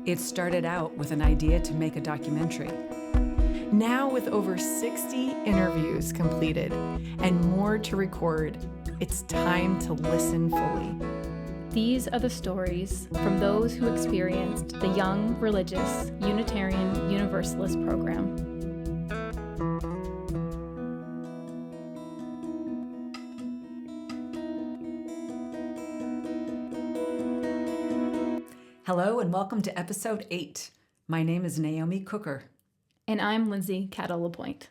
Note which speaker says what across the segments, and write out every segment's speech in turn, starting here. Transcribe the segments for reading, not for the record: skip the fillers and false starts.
Speaker 1: It started out with an idea to make a documentary.
Speaker 2: Now, with over 60 interviews completed and more to record, it's time to listen fully.
Speaker 3: These are the stories from those who experienced the Young Religious Unitarian Universalist program.
Speaker 1: Hello and welcome to episode 8. My name is Naomi Cooker.
Speaker 3: And I'm Lindsay Cattle-LaPointe.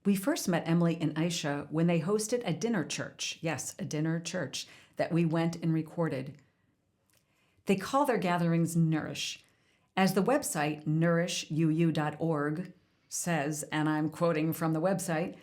Speaker 1: We first met Emily and Aisha when they hosted a dinner church. Yes, a dinner church that we went and recorded. They call their gatherings Nourish. As the website nourishuu.org says, and I'm quoting from the website,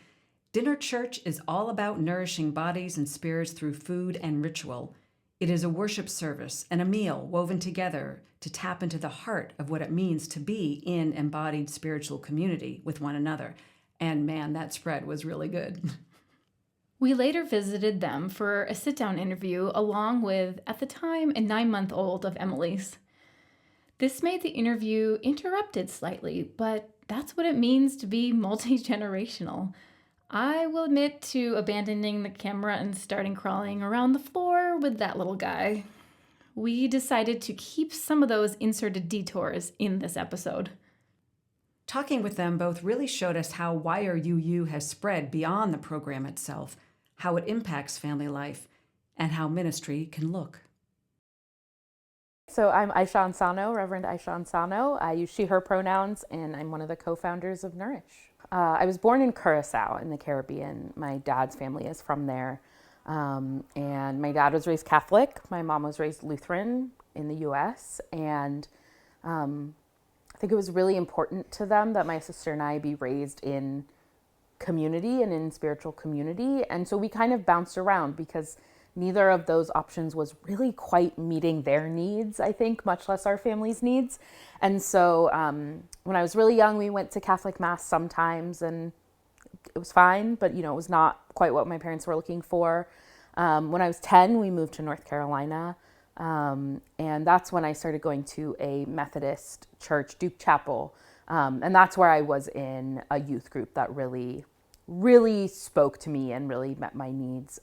Speaker 1: dinner church is all about nourishing bodies and spirits through food and ritual. It is a worship service and a meal woven together to tap into the heart of what it means to be in embodied spiritual community with one another. And man, that spread was really good.
Speaker 3: We later visited them for a sit-down interview along with, at the time, a 9-month-old of Emily's. This made the interview interrupted slightly, but that's what it means to be multi-generational. I will admit to abandoning the camera and starting crawling around the floor with that little guy. We decided to keep some of those inserted detours in this episode.
Speaker 1: Talking with them both really showed us how YRUU has spread beyond the program itself, how it impacts family life, and how ministry can look.
Speaker 4: So I'm Aisha Ansano, Reverend Aisha Ansano. I use she, her pronouns, and I'm one of the co-founders of Nourish. I was born in Curacao in the Caribbean. My dad's family is from there. And my dad was raised Catholic. My mom was raised Lutheran in the U.S. And I think it was really important to them that my sister and I be raised in community and in spiritual community. And so we kind of bounced around because neither of those options was really quite meeting their needs, I think, much less our family's needs. And so when I was really young, we went to Catholic Mass sometimes, and it was fine, but, it was not quite what my parents were looking for. When I was 10, we moved to North Carolina, and that's when I started going to a Methodist church, Duke Chapel, and that's where I was in a youth group that really, really spoke to me and really met my needs.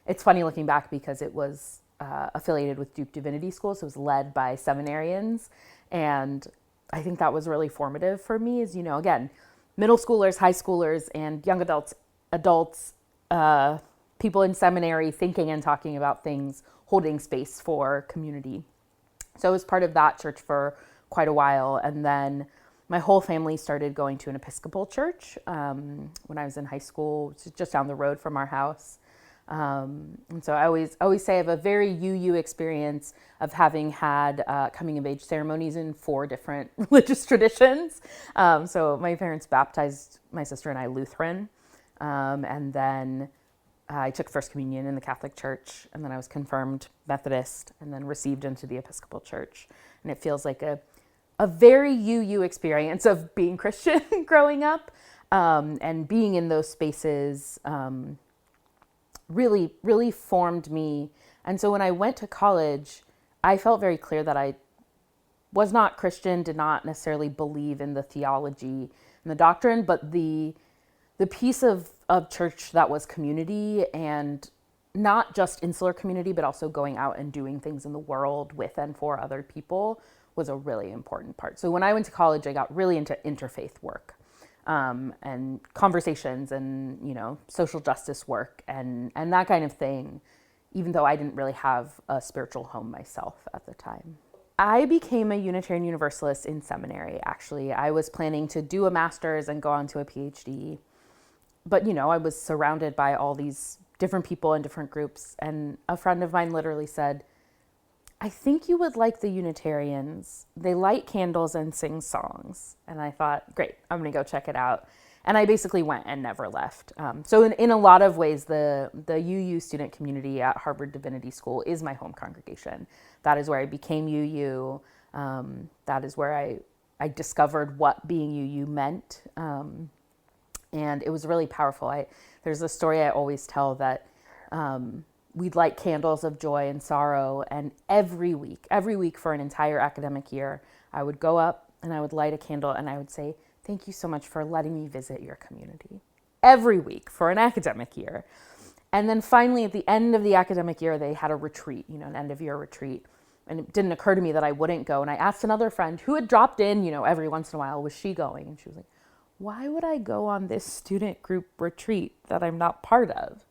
Speaker 4: It's funny looking back because it was affiliated with Duke Divinity School, so it was led by seminarians, and I think that was really formative for me is, again, middle schoolers, high schoolers, and young adults, people in seminary thinking and talking about things, holding space for community. So I was part of that church for quite a while, and then my whole family started going to an Episcopal church when I was in high school, which is just down the road from our house. And so I always say I have a very UU experience of having had coming of age ceremonies in 4 different religious traditions. So my parents baptized my sister and I Lutheran, and then I took First Communion in the Catholic Church, and then I was confirmed Methodist, and then received into the Episcopal Church. And it feels like a very UU experience of being Christian growing up, and being in those spaces really, really formed me. And so when I went to college, I felt very clear that I was not Christian, did not necessarily believe in the theology and the doctrine, but the piece of church that was community, and not just insular community, but also going out and doing things in the world with and for other people was a really important part. So when I went to college, I got really into interfaith work. And conversations and, social justice work and that kind of thing, even though I didn't really have a spiritual home myself at the time. I became a Unitarian Universalist in seminary, actually. I was planning to do a master's and go on to a PhD. But, I was surrounded by all these different people in different groups. And a friend of mine literally said, I think you would like the Unitarians. They light candles and sing songs. And I thought, great, I'm going to go check it out. And I basically went and never left. So in a lot of ways, the UU student community at Harvard Divinity School is my home congregation. That is where I became UU. That is where I discovered what being UU meant. And it was really powerful. There's a story I always tell that we'd light candles of joy and sorrow. And every week for an entire academic year, I would go up and I would light a candle and I would say, thank you so much for letting me visit your community. Every week for an academic year. And then finally, at the end of the academic year, they had a retreat, an end of year retreat. And it didn't occur to me that I wouldn't go. And I asked another friend who had dropped in, every once in a while, was she going? And she was like, why would I go on this student group retreat that I'm not part of?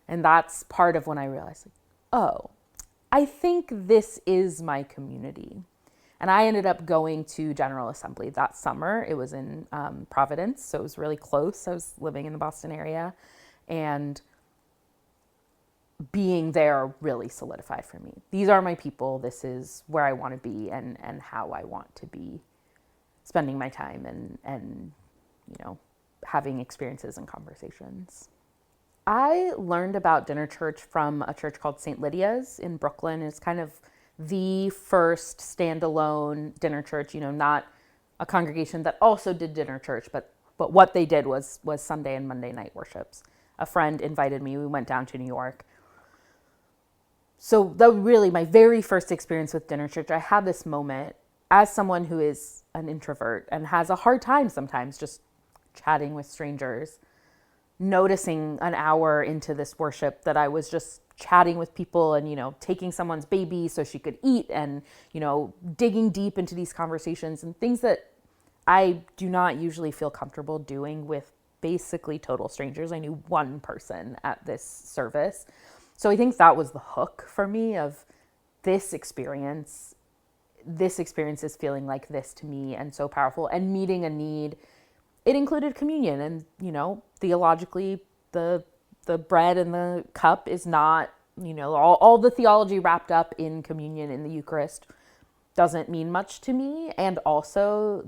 Speaker 4: And that's part of when I realized, I think this is my community. And I ended up going to General Assembly that summer. It was in Providence, so it was really close. I was living in the Boston area. And being there really solidified for me. These are my people. This is where I want to be and how I want to be spending my time and having experiences and conversations. I learned about dinner church from a church called St. Lydia's in Brooklyn. It's kind of the first standalone dinner church, not a congregation that also did dinner church, but what they did was Sunday and Monday night worships. A friend invited me. We went down to New York. So that was really my very first experience with dinner church. I had this moment as someone who is an introvert and has a hard time sometimes just chatting with strangers, noticing an hour into this worship that I was just chatting with people and, taking someone's baby so she could eat and, digging deep into these conversations and things that I do not usually feel comfortable doing with basically total strangers. I knew one person at this service. So I think that was the hook for me of this experience. This experience is feeling like this to me and so powerful and meeting a need. It included communion and, theologically the bread and the cup is not, all the theology wrapped up in communion in the Eucharist doesn't mean much to me. And also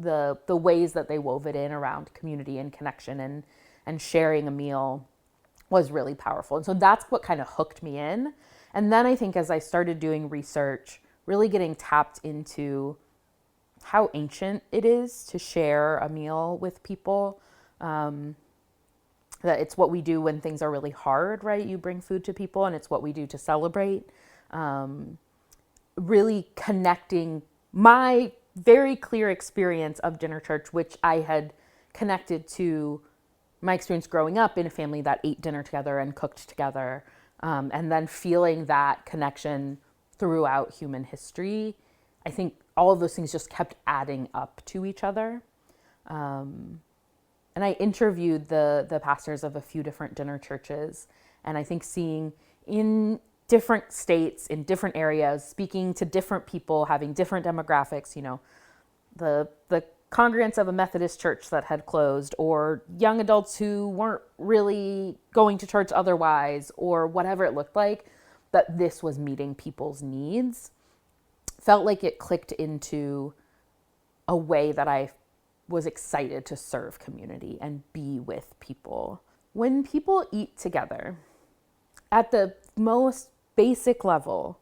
Speaker 4: the ways that they wove it in around community and connection and sharing a meal was really powerful. And so that's what kind of hooked me in. And then I think as I started doing research, really getting tapped into how ancient it is to share a meal with people, that it's what we do when things are really hard, right? You bring food to people and it's what we do to celebrate. Really connecting my very clear experience of dinner church, which I had connected to my experience growing up in a family that ate dinner together and cooked together, and then feeling that connection throughout human history. I think all of those things just kept adding up to each other. And I interviewed the pastors of a few different dinner churches, and I think seeing in different states, in different areas, speaking to different people, having different demographics, the congregants of a Methodist church that had closed, or young adults who weren't really going to church otherwise, or whatever it looked like, that this was meeting people's needs, felt like it clicked into a way that I was excited to serve community and be with people. When people eat together, at the most basic level,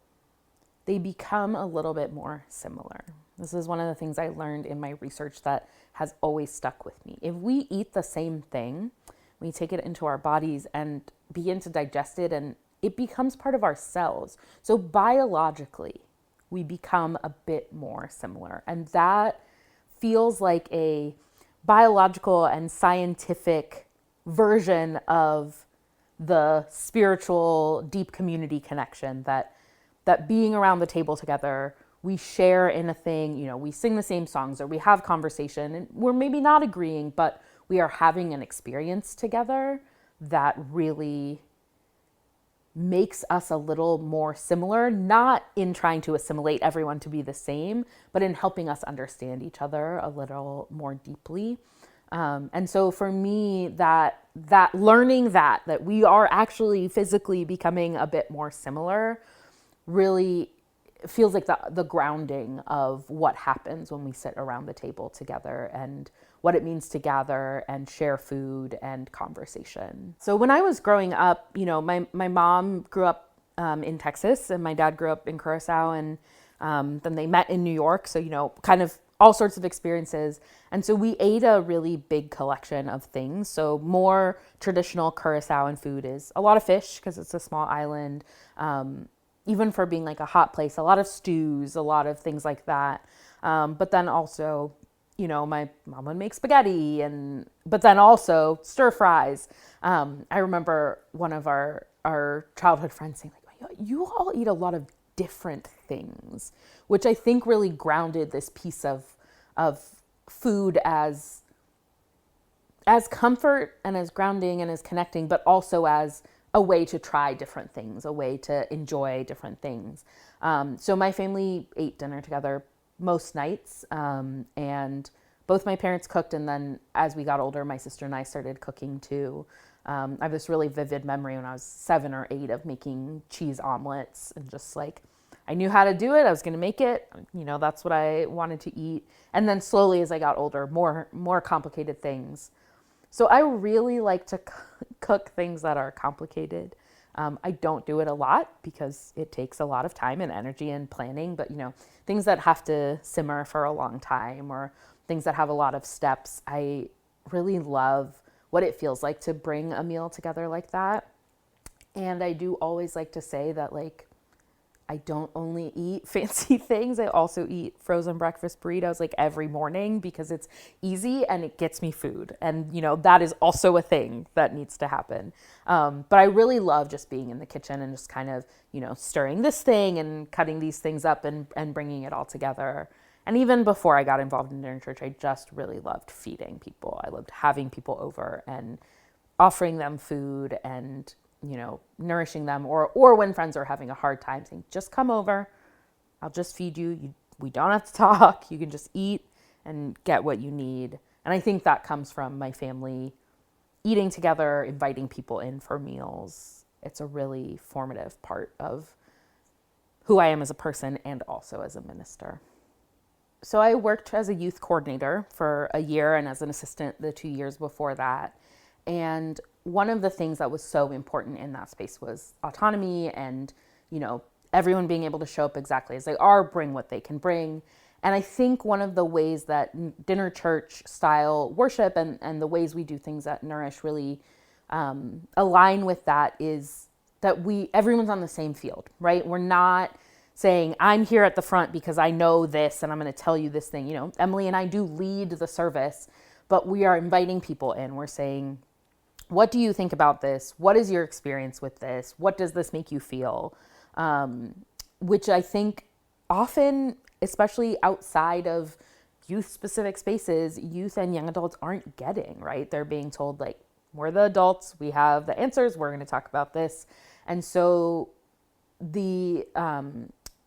Speaker 4: they become a little bit more similar. This is one of the things I learned in my research that has always stuck with me. If we eat the same thing, we take it into our bodies and begin to digest it, and it becomes part of our cells. So biologically, we become a bit more similar. And that feels like a biological and scientific version of the spiritual deep community connection that being around the table together, we share in a thing, we sing the same songs or we have conversation and we're maybe not agreeing, but we are having an experience together that really makes us a little more similar, not in trying to assimilate everyone to be the same, but in helping us understand each other a little more deeply. And so for me, that learning that we are actually physically becoming a bit more similar really feels like the grounding of what happens when we sit around the table together and what it means to gather and share food and conversation. So when I was growing up, my mom grew up in Texas and my dad grew up in Curacao, and then they met in New York. So, kind of all sorts of experiences. And so we ate a really big collection of things. So more traditional Curaçaoan food is a lot of fish because it's a small island. Even for being like a hot place, a lot of stews, a lot of things like that. But then also, you know, my mom would make spaghetti but then also stir fries. I remember one of our childhood friends saying like, you all eat a lot of different things, which I think really grounded this piece of food as comfort and as grounding and as connecting, but also as a way to try different things, a way to enjoy different things. So my family ate dinner together most nights, and both my parents cooked. And then as we got older, my sister and I started cooking too. I have this really vivid memory when I was 7 or 8 of making cheese omelets, and just like, I knew how to do it. I was going to make it. You know, that's what I wanted to eat. And then slowly as I got older, more complicated things. So I really like to cook things that are complicated. I don't do it a lot because it takes a lot of time and energy and planning, but you know, things that have to simmer for a long time or things that have a lot of steps. I really love what it feels like to bring a meal together like that. And I do always like to say that, like, I don't only eat fancy things. I also eat frozen breakfast burritos like every morning because it's easy and it gets me food. And, you know, that is also a thing that needs to happen. But I really love just being in the kitchen and just kind of, you know, stirring this thing and cutting these things up and bringing it all together. And even before I got involved in dinner church, I just really loved feeding people. I loved having people over and offering them food and, you know, nourishing them, or when friends are having a hard time, saying, just come over, I'll just feed you. We don't have to talk. You can just eat and get what you need. And I think that comes from my family eating together, inviting people in for meals. It's a really formative part of who I am as a person and also as a minister. So I worked as a youth coordinator for a year and as an assistant the 2 years before that. And one of the things that was so important in that space was autonomy and, you know, everyone being able to show up exactly as they are, bring what they can bring. And I think one of the ways that dinner church style worship and the ways we do things at Nourish really align with that is that everyone's on the same field, right? We're not saying, I'm here at the front because I know this and I'm going to tell you this thing. You know, Emily and I do lead the service, but we are inviting people in. We're saying, what do you think about this? What is your experience with this? What does this make you feel? Which I think often, especially outside of youth-specific spaces, youth and young adults aren't getting, right? They're being told, like, we're the adults, we have the answers, we're going to talk about this. And so the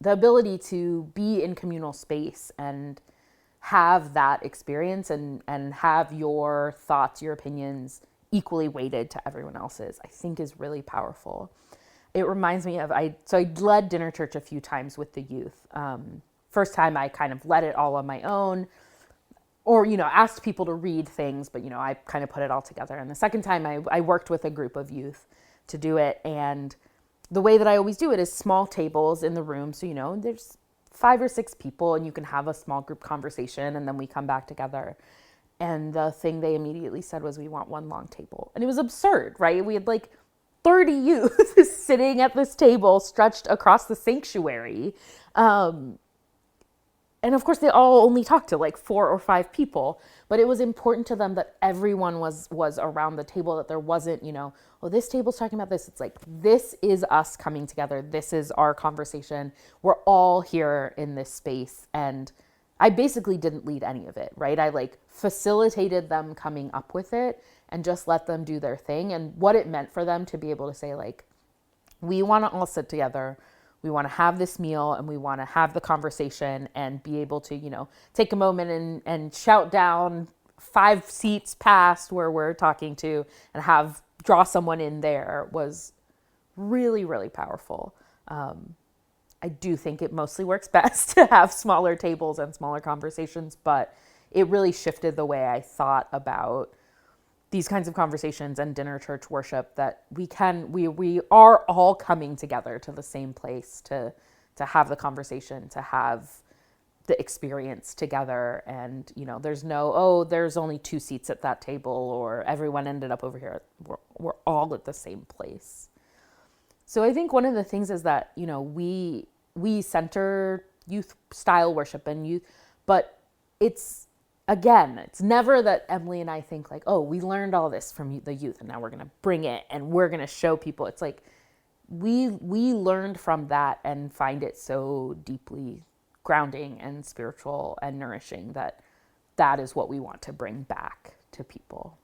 Speaker 4: ability to be in communal space and have that experience and have your thoughts, your opinions equally weighted to everyone else's, I think is really powerful. It reminds me of, I led dinner church a few times with the youth. First time I kind of led it all on my own, or, you know, asked people to read things, but, you know, I kind of put it all together. And the second time I worked with a group of youth to do it. And the way that I always do it is small tables in the room. So, you know, there's 5 or 6 people and you can have a small group conversation and then we come back together. And the thing they immediately said was, we want one long table. And it was absurd, right? We had like 30 youth sitting at this table stretched across the sanctuary. And of course, they all only talked to like 4 or 5 people, but it was important to them that everyone was around the table, that there wasn't, you know, oh, this table's talking about this. It's like, this is us coming together. This is our conversation. We're all here in this space. And I basically didn't lead any of it, right? I like facilitated them coming up with it and just let them do their thing. And what it meant for them to be able to say, like, we want to all sit together. We want to have this meal and we want to have the conversation and be able to, you know, take a moment and shout down 5 seats past where we're talking to and draw someone in there was really, really powerful. I do think it mostly works best to have smaller tables and smaller conversations, but it really shifted the way I thought about these kinds of conversations and dinner church worship, that we are all coming together to the same place to have the conversation, to have the experience together. And, you know, there's no, oh, there's only 2 seats at that table, or everyone ended up over here. We're all at the same place. So I think one of the things is that, you know, we center youth style worship and youth, but it's never that Emily and I think like, oh, we learned all this from the youth and now we're going to bring it and we're going to show people. It's like, we learned from that and find it so deeply grounding and spiritual and nourishing that is what we want to bring back to people.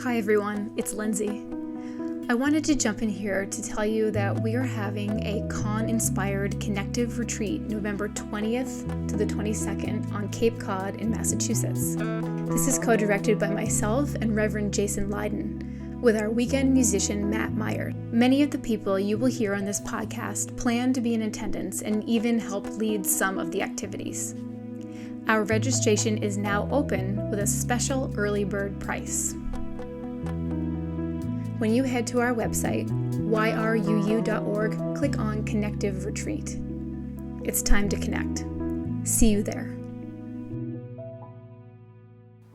Speaker 3: Hi everyone, it's Lindsay. I wanted to jump in here to tell you that we are having a con-inspired connective retreat November 20th to the 22nd on Cape Cod in Massachusetts. This is co-directed by myself and Reverend Jason Leiden, with our weekend musician Matt Meyer. Many of the people you will hear on this podcast plan to be in attendance and even help lead some of the activities. Our registration is now open with a special early bird price. When you head to our website, YRUU.org, click on Connective Retreat. It's time to connect. See you there.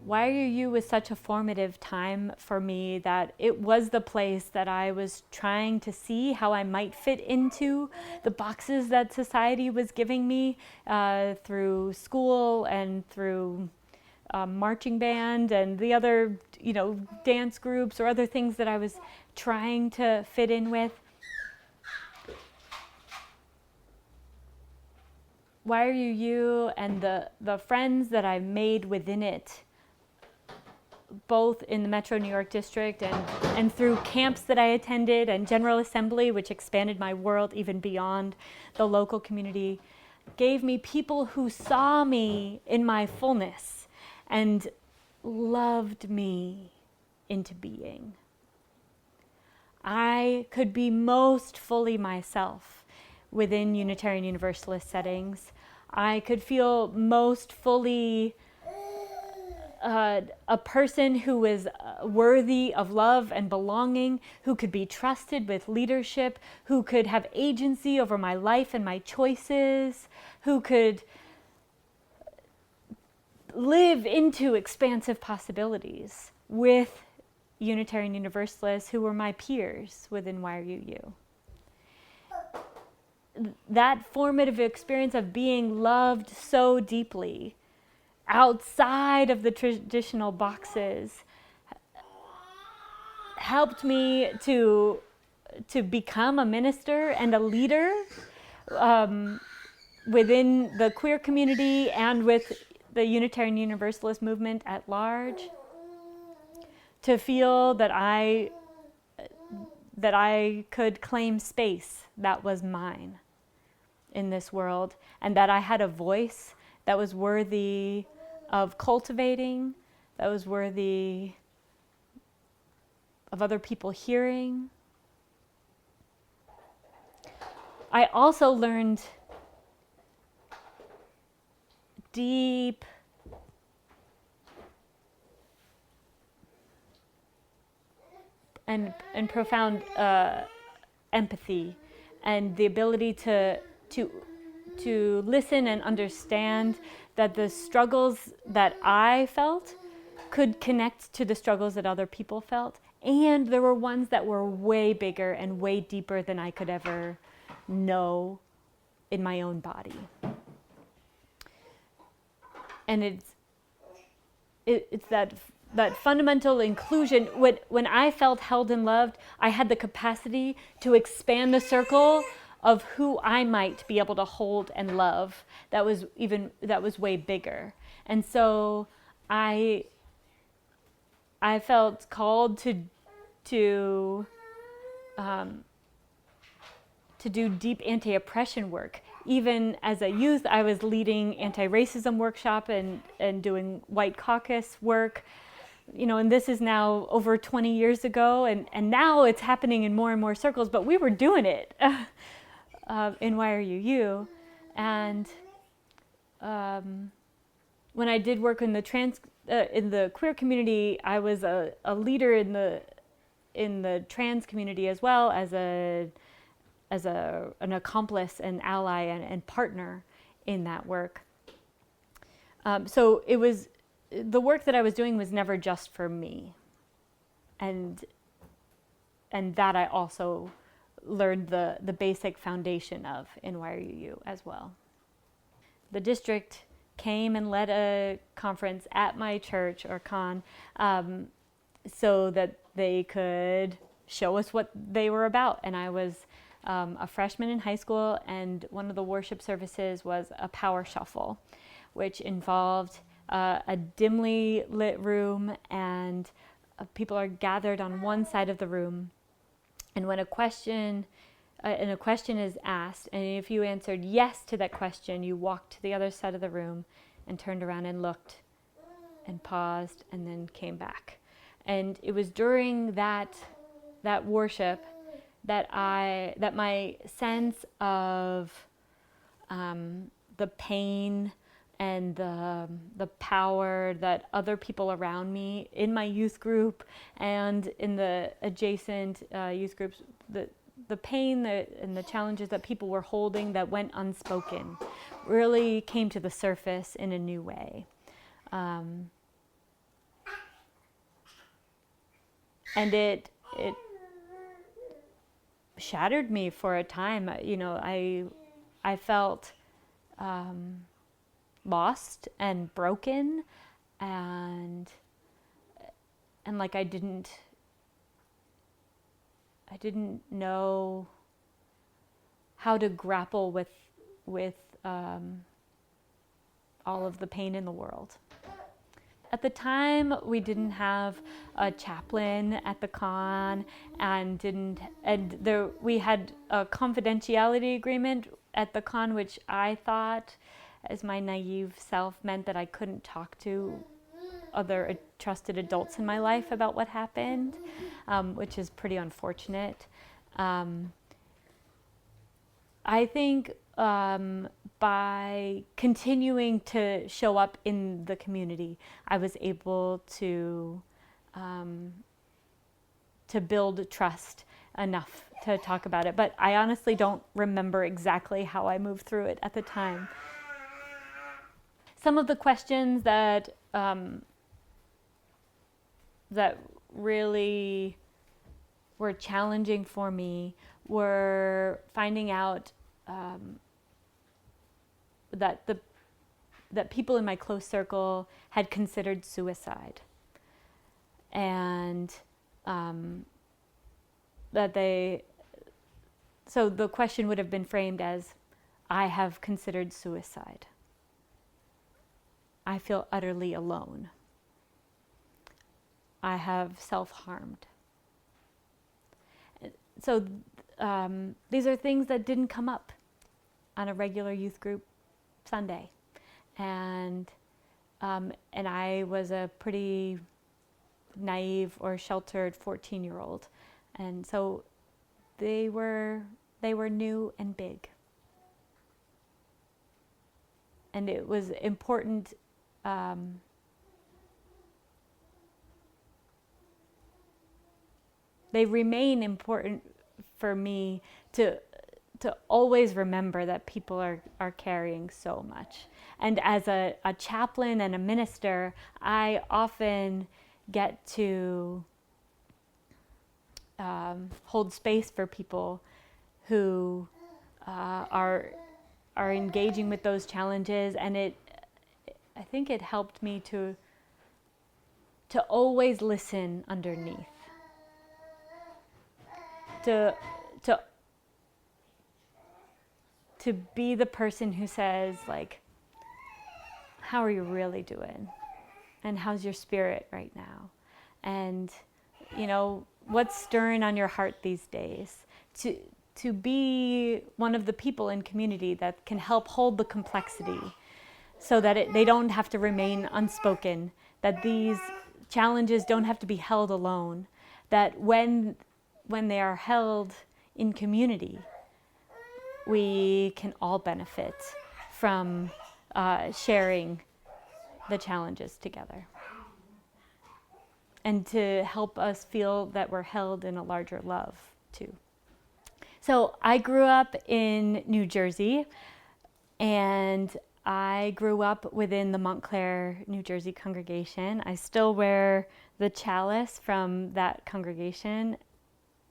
Speaker 5: YRUU was such a formative time for me that it was the place that I was trying to see how I might fit into the boxes that society was giving me through school and through marching band and the other, you know, dance groups or other things that I was trying to fit in with. YRUU and the friends that I made within it, both in the Metro New York district and through camps that I attended and General Assembly, which expanded my world even beyond the local community, gave me people who saw me in my fullness and loved me into being. I could be most fully myself within Unitarian Universalist settings. I could feel most fully a person who was worthy of love and belonging, who could be trusted with leadership, who could have agency over my life and my choices, who could live into expansive possibilities with Unitarian Universalists who were my peers within YRUU. That formative experience of being loved so deeply outside of the traditional boxes helped me to become a minister and a leader within the queer community and with the Unitarian Universalist movement at large, to feel that I could claim space that was mine in this world, and that I had a voice that was worthy of cultivating, that was worthy of other people hearing. I also learned deep and profound empathy and the ability to listen and understand that the struggles that I felt could connect to the struggles that other people felt. And there were ones that were way bigger and way deeper than I could ever know in my own body. And it's that fundamental inclusion. When I felt held and loved, I had the capacity to expand the circle of who I might be able to hold and love that was way bigger. And so I felt called to do deep anti-oppression work. Even as a youth, I was leading anti-racism workshop and doing White Caucus work. You know, and this is now over 20 years ago, and now it's happening in more and more circles, but we were doing it in YRUU. And when I did work in the queer community, I was a leader in the trans community as well as an accomplice and ally and partner in that work. So it was, the work that I was doing was never just for me. And that I also learned the basic foundation of in YRUU as well. The district came and led a conference at my church, or con, so that they could show us what they were about. And I was a freshman in high school, and one of the worship services was a power shuffle, which involved a dimly lit room, and people are gathered on one side of the room. And when a question is asked, and if you answered yes to that question, you walked to the other side of the room and turned around and looked and paused and then came back. And it was during that worship that my sense of the pain and the power that other people around me in my youth group and in the adjacent youth groups, the pain and the challenges that people were holding that went unspoken really came to the surface in a new way. And it shattered me for a time. I felt lost and broken, and like I didn't know how to grapple with all of the pain in the world. At the time, we didn't have a chaplain at the con, we had a confidentiality agreement at the con, which I thought, as my naive self, meant that I couldn't talk to other trusted adults in my life about what happened, which is pretty unfortunate. I think by continuing to show up in the community, I was able to build trust enough to talk about it. But I honestly don't remember exactly how I moved through it at the time. Some of the questions that really were challenging for me were finding out that people in my close circle had considered suicide, and so the question would have been framed as, I have considered suicide. I feel utterly alone. I have self-harmed. So these are things that didn't come up on a regular youth group Sunday. And I was a pretty naive or sheltered 14-year-old. And so they were new and big. And it was important they remain important for me to always remember that people are carrying so much. And as a chaplain and a minister, I often get to hold space for people who are engaging with those challenges, and I think it helped me to always listen underneath. To be the person who says, like, how are you really doing? And how's your spirit right now? And, what's stirring on your heart these days? To be one of the people in community that can help hold the complexity so that they don't have to remain unspoken, that these challenges don't have to be held alone, that when they are held in community, we can all benefit from sharing the challenges together, and to help us feel that we're held in a larger love too. So I grew up in New Jersey. And I grew up within the Montclair, New Jersey congregation. I still wear the chalice from that congregation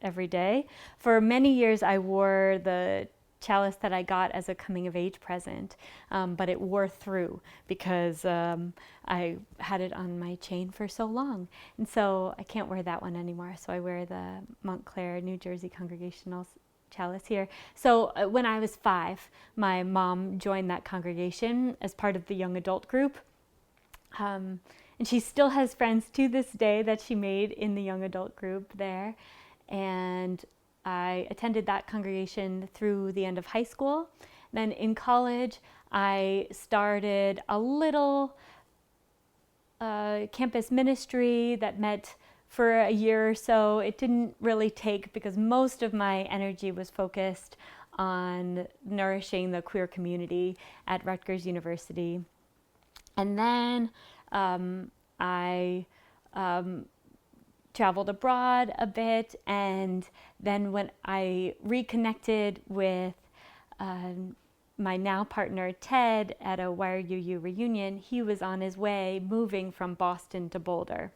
Speaker 5: every day. For many years, I wore the chalice that I got as a coming of age present, but it wore through because I had it on my chain for so long. And so I can't wear that one anymore. So I wear the Montclair, New Jersey congregational chalice here. So when I was 5, my mom joined that congregation as part of the young adult group. And she still has friends to this day that she made in the young adult group there. And I attended that congregation through the end of high school. Then in college, I started a little campus ministry that met for a year or so. It didn't really take because most of my energy was focused on nourishing the queer community at Rutgers University. And then I traveled abroad a bit, and then when I reconnected with my now partner Ted at a YRUU reunion, he was on his way moving from Boston to Boulder.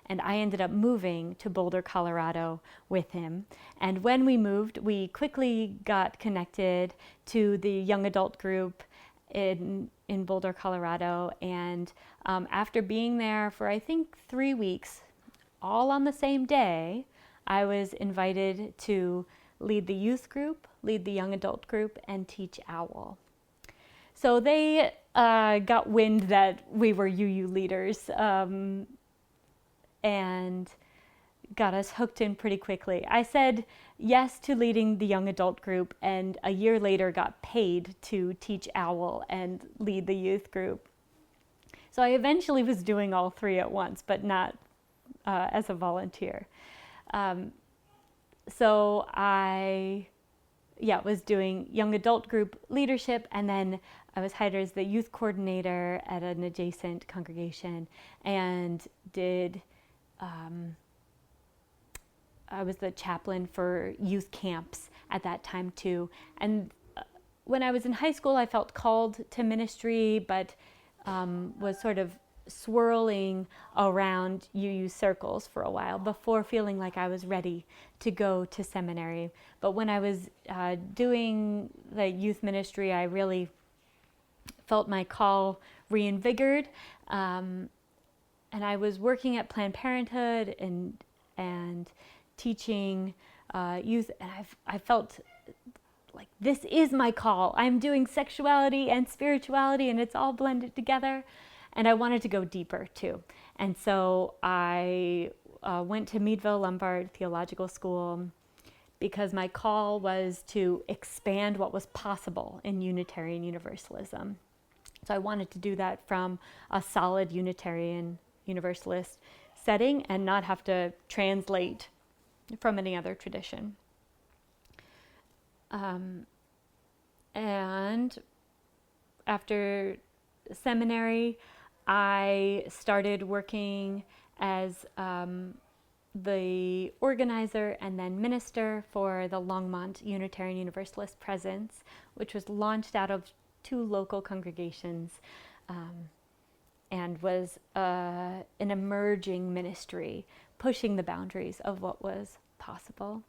Speaker 5: And I ended up moving to Boulder, Colorado with him. And when we moved, we quickly got connected to the young adult group in Boulder, Colorado. And after being there for, I think, 3 weeks, all on the same day, I was invited to lead the youth group, lead the young adult group, and teach OWL. So they got wind that we were UU leaders, and got us hooked in pretty quickly. I said yes to leading the young adult group, and a year later got paid to teach OWL and lead the youth group. So I eventually was doing all 3 at once, but not as a volunteer. So I was doing young adult group leadership, and then I was hired as the youth coordinator at an adjacent congregation, and I was the chaplain for youth camps at that time too. And when I was in high school, I felt called to ministry, but was sort of swirling around UU circles for a while before feeling like I was ready to go to seminary. But when I was doing the youth ministry, I really felt my call reinvigorated. And I was working at Planned Parenthood and teaching youth, and I felt like this is my call. I'm doing sexuality and spirituality, and it's all blended together. And I wanted to go deeper too. And so I went to Meadville Lombard Theological School because my call was to expand what was possible in Unitarian Universalism. So I wanted to do that from a solid Unitarian Universalist setting and not have to translate from any other tradition. And after seminary, I started working as the organizer and then minister for the Longmont Unitarian Universalist Presence, which was launched out of 2 local congregations, and was an emerging ministry, pushing the boundaries of what was possible.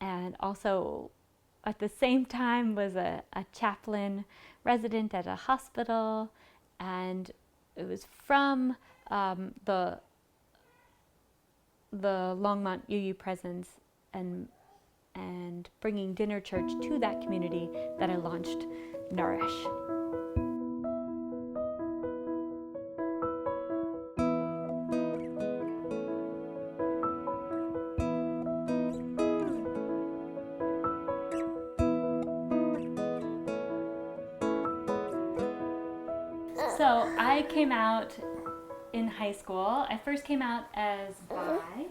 Speaker 5: And also, at the same time, was a chaplain resident at a hospital, and it was from the Longmont UU Presence and bringing dinner church to that community that I launched Nourish. So I came out in high school. I first came out as bi,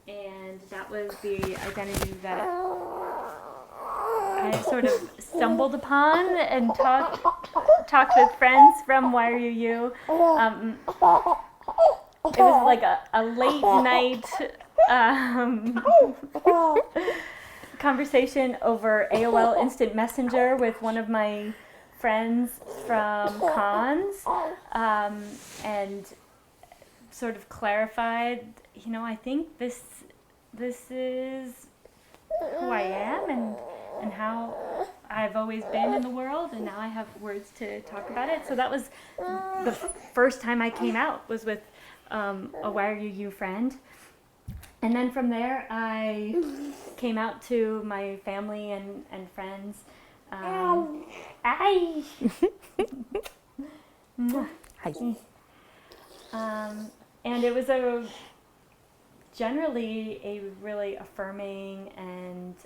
Speaker 5: and that was the identity that I sort of stumbled upon and talked with friends from YRUU. It was like a late night conversation over AOL Instant Messenger with one of my friends from cons, and sort of clarified, I think this is who I am and how I've always been in the world, and now I have words to talk about it. So that was the first time I came out, was with a YRUU friend. And then from there, I came out to my family and friends. Hi. And it was generally a really affirming and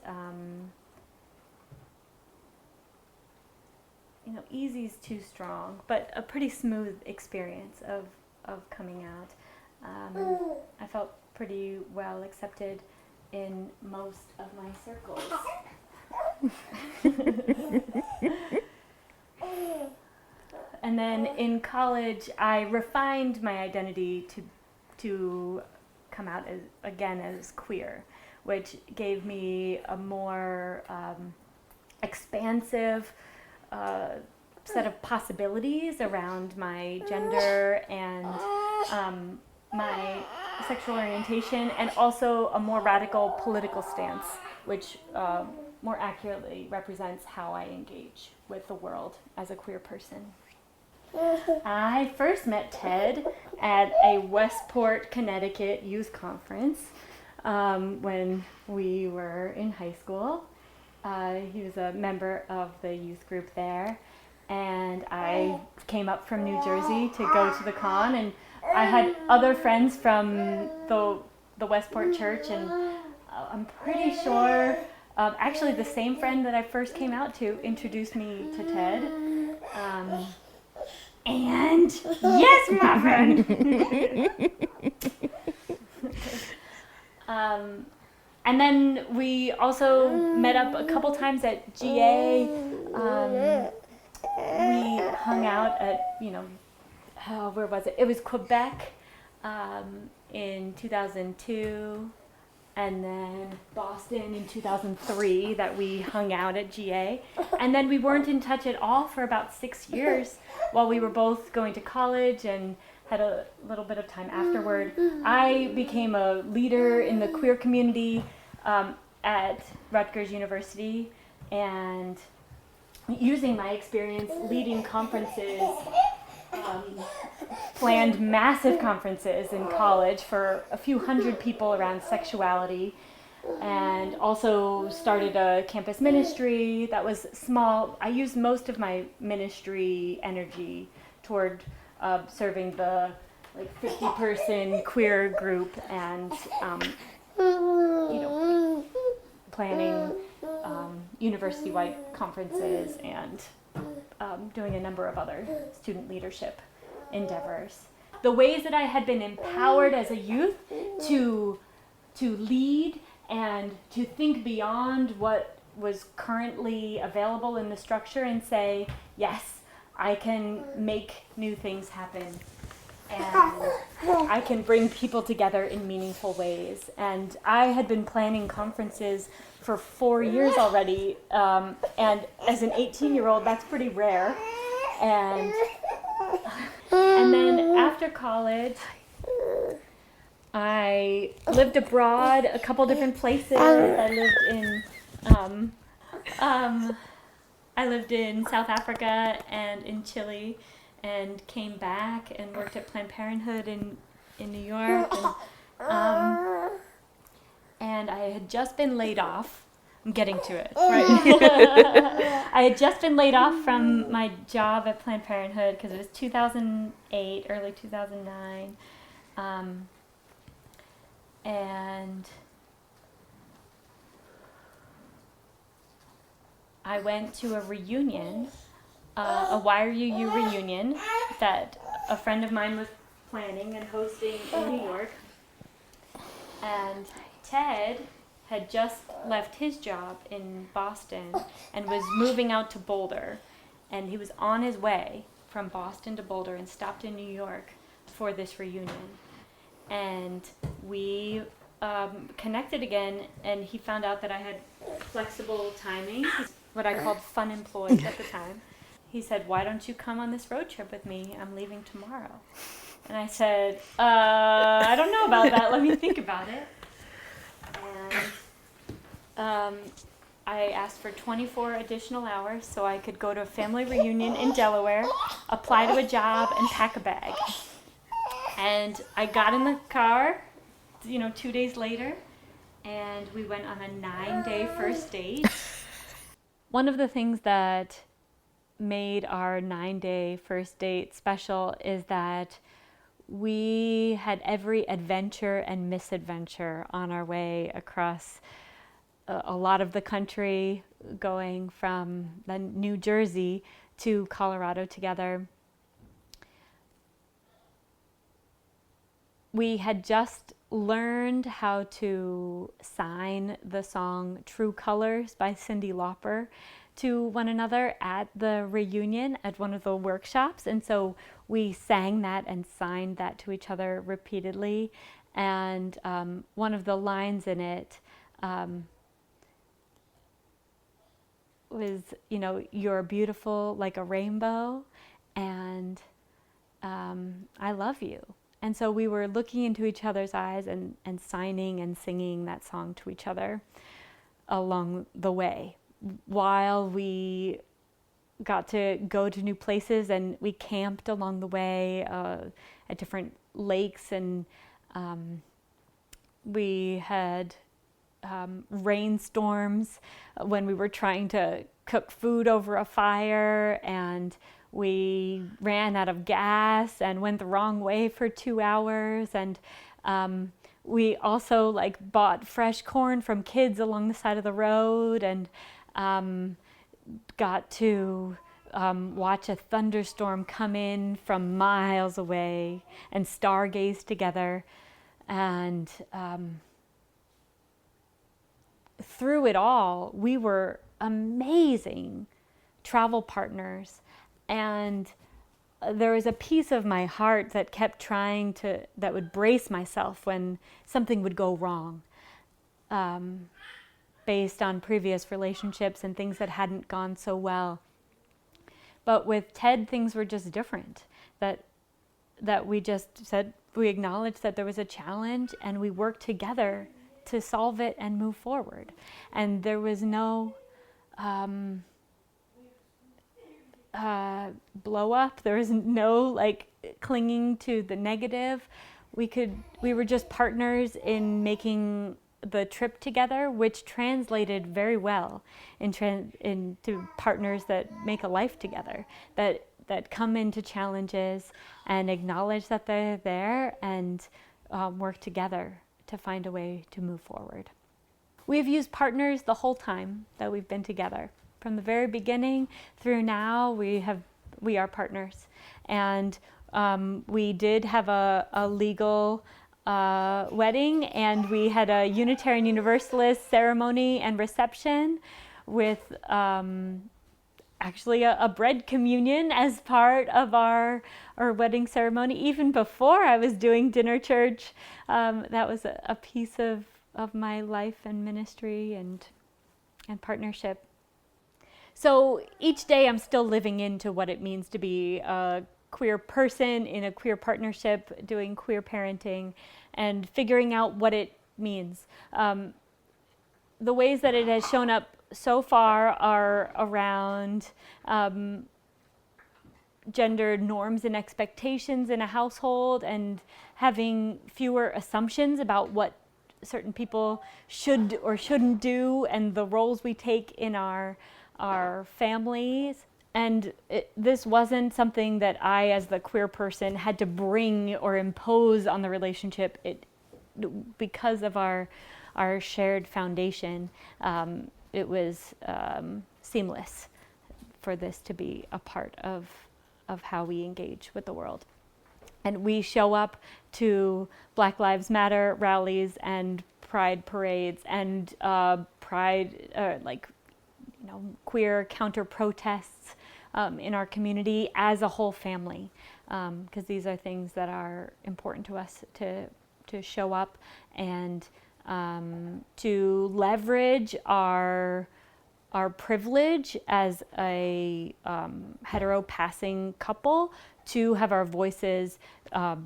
Speaker 5: easy is too strong, but a pretty smooth experience of coming out. I felt pretty well accepted in most of my circles. And then in college, I refined my identity to come out as queer, which gave me a more expansive set of possibilities around my gender and my sexual orientation, and also a more radical political stance, which more accurately represents how I engage with the world as a queer person. I first met Ted at a Westport, Connecticut youth conference when we were in high school. He was a member of the youth group there, and I came up from New Jersey to go to the con, and I had other friends from the Westport church, and I'm pretty sure actually the same friend that I first came out to introduced me to Ted. And yes, my friend. And then we also met up a couple times at GA. We hung out at, where was it? It was Quebec in 2002, and then Boston in 2003 that we hung out at GA. And then we weren't in touch at all for about 6 years while we were both going to college and had a little bit of time afterward. I became a leader in the queer community at Rutgers University, and using my experience leading conferences, planned massive conferences in college for a few hundred people around sexuality, and also started a campus ministry that was small. I used most of my ministry energy toward serving the 50-person queer group and planning university-wide conferences and doing a number of other student leadership endeavors. The ways that I had been empowered as a youth to lead and to think beyond what was currently available in the structure and say, yes, I can make new things happen, and I can bring people together in meaningful ways. And I had been planning conferences for 4 years already, and as an 18-year-old, that's pretty rare. And then after college, I lived abroad a couple different places. I lived in South Africa and in Chile, and came back and worked at Planned Parenthood in New York. And I had just been laid off. I'm getting to it. Right. I had just been laid off from my job at Planned Parenthood because it was 2008, early 2009. And I went to a reunion, a YRUU reunion that a friend of mine was planning and hosting in New York. And Ted had just left his job in Boston and was moving out to Boulder. And he was on his way from Boston to Boulder and stopped in New York for this reunion. And we connected again, and he found out that I had flexible timing, what I called fun employed at the time. he said, "Why don't you come on this road trip with me? I'm leaving tomorrow." And I said, I don't know about that. Let me think about it. And I asked for 24 additional hours so I could go to a family reunion in Delaware, apply to a job, and pack a bag. And I got in the car, 2 days later, and we went on a 9-day first date. One of the things that made our 9-day first date special is that we had every adventure and misadventure on our way across a lot of the country, going from New Jersey to Colorado together. We had just learned how to sign the song True Colors by Cyndi Lauper to one another at the reunion at one of the workshops. And so we sang that and signed that to each other repeatedly. And one of the lines in it was, "You're beautiful like a rainbow, and I love you." And so we were looking into each other's eyes and signing and singing that song to each other along the way, while we got to go to new places, and we camped along the way at different lakes, and we had rainstorms when we were trying to cook food over a fire, and we ran out of gas and went the wrong way for 2 hours. And we also bought fresh corn from kids along the side of the road, and got to watch a thunderstorm come in from miles away and stargaze together. And through it all, we were amazing travel partners. And there was a piece of my heart that kept that would brace myself when something would go wrong, based on previous relationships and things that hadn't gone so well. But with Ted, things were just different. That we just said, we acknowledged that there was a challenge, and we worked together to solve it and move forward. And there was no blow up. There was no clinging to the negative. We were just partners in making the trip together, which translated very well into partners that make a life together, that come into challenges and acknowledge that they're there, and work together to find a way to move forward. We've used partners the whole time that we've been together. From the very beginning through now, we are partners. And we did have a legal wedding, and we had a Unitarian Universalist ceremony and reception with actually a bread communion as part of our wedding ceremony. Even before I was doing dinner church, that was a piece of my life and ministry and partnership. So each day I'm still living into what it means to be a queer person in a queer partnership, doing queer parenting, and figuring out what it means. The ways that it has shown up so far are around gender norms and expectations in a household, and having fewer assumptions about what certain people should or shouldn't do, and the roles we take in our families. And this wasn't something that I, as the queer person, had to bring or impose on the relationship. Because of our shared foundation, it was seamless for this to be a part of how we engage with the world. And we show up to Black Lives Matter rallies and pride parades and queer counter protests in our community as a whole family, because these are things that are important to us to show up and to leverage our our privilege as a hetero passing couple to have our voices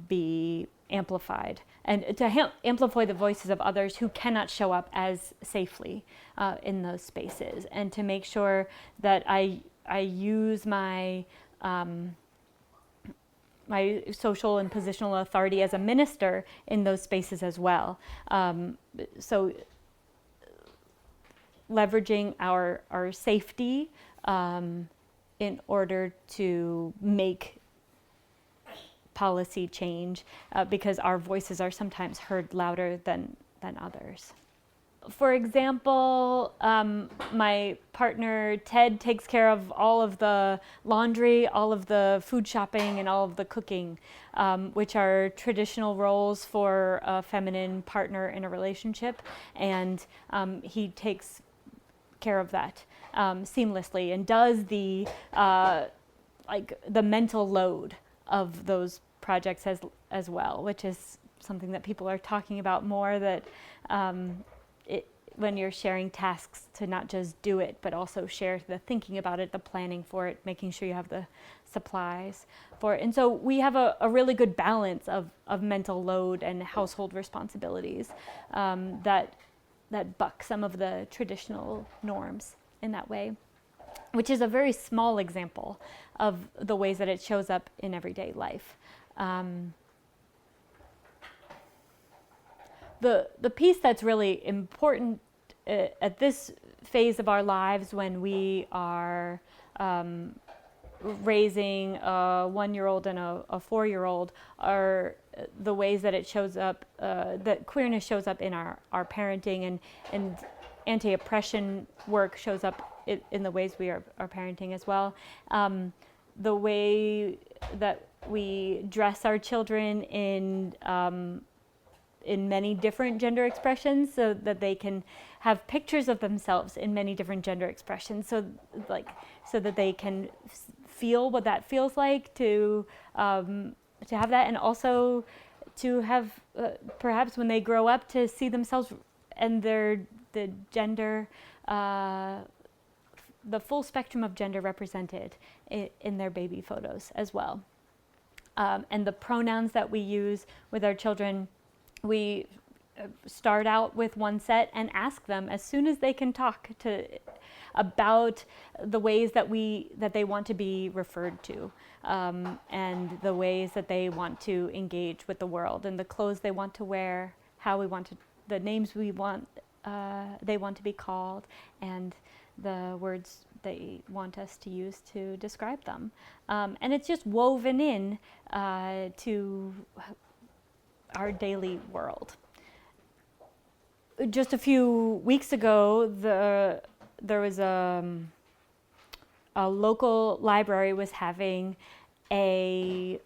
Speaker 5: be amplified, and to amplify the voices of others who cannot show up as safely in those spaces, and to make sure that I use my my social and positional authority as a minister in those spaces as well. So leveraging our safety in order to make policy change, because our voices are sometimes heard louder than others. For example, my partner Ted takes care of all of the laundry, all of the food shopping, and all of the cooking, which are traditional roles for a feminine partner in a relationship, and he takes care of that seamlessly, and does the the mental load of those projects as well, which is something that people are talking about more, that when you're sharing tasks, to not just do it, but also share the thinking about it, the planning for it, making sure you have the supplies for it. And so we have a really good balance of mental load and household responsibilities that buck some of the traditional norms in that way, which is a very small example of the ways that it shows up in everyday life. The piece that's really important at this phase of our lives, when we are raising a 1-year-old and a 4-year-old, are the ways that it shows up, that queerness shows up in our parenting, and anti-oppression work shows up in the ways we are parenting as well. The way that we dress our children in many different gender expressions, so that they can have pictures of themselves in many different gender expressions, so that they can feel what that feels like to have that, and also to have perhaps when they grow up, to see themselves and the gender, the full spectrum of gender represented in their baby photos as well. And the pronouns that we use with our children, we start out with one set and ask them as soon as they can talk about the ways that they want to be referred to, and the ways that they want to engage with the world, and the clothes they want to wear, the names they want to be called, and the words they want us to use to describe them. And it's just woven in to our daily world. Just a few weeks ago, there was a local library was having a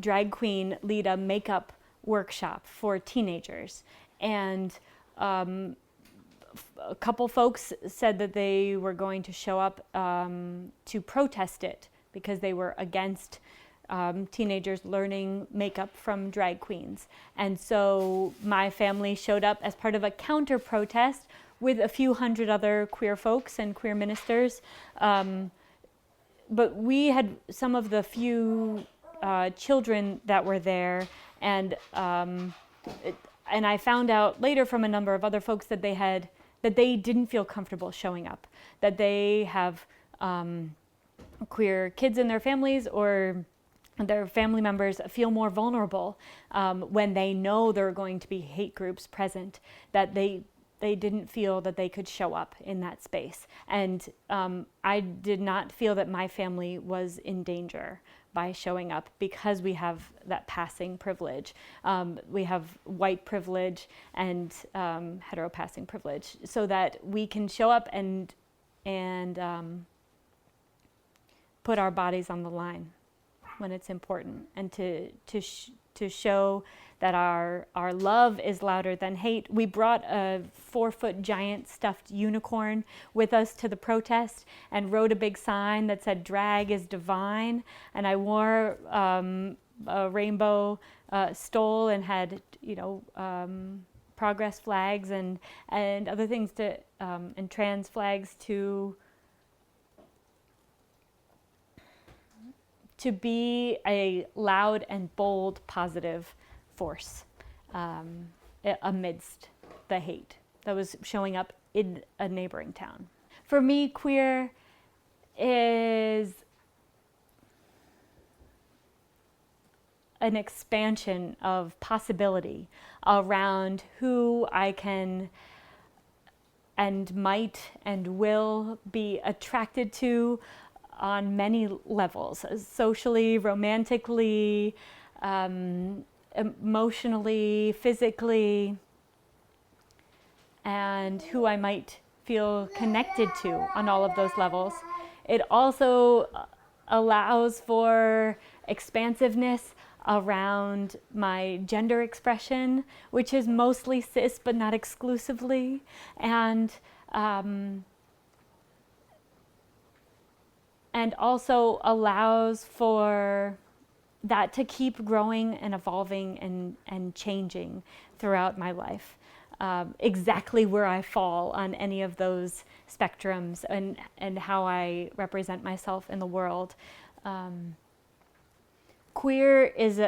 Speaker 5: drag queen lead a makeup workshop for teenagers, and a couple folks said that they were going to show up to protest it, because they were against teenagers learning makeup from drag queens. And so my family showed up as part of a counter protest with a few hundred other queer folks and queer ministers. But we had some of the few children that were there, and I found out later from a number of other folks that they didn't feel comfortable showing up, that they have queer kids in their families, or their family members feel more vulnerable when they know there are going to be hate groups present, that they didn't feel that they could show up in that space. And I did not feel that my family was in danger by showing up, because we have that passing privilege. We have white privilege and hetero passing privilege, so that we can show up and put our bodies on the line when it's important, and to show that our love is louder than hate. We brought a 4-foot giant stuffed unicorn with us to the protest, and wrote a big sign that said "Drag is divine." And I wore a rainbow stole, and had progress flags and other things and trans flags to be a loud and bold positive force amidst the hate that was showing up in a neighboring town. For me, queer is an expansion of possibility around who I can and might and will be attracted to on many levels, socially, romantically, emotionally, physically, and who I might feel connected to on all of those levels. It also allows for expansiveness around my gender expression, which is mostly cis but not exclusively, and also allows for that to keep growing and evolving and changing throughout my life. Exactly where I fall on any of those spectrums and how I represent myself in the world. Queer is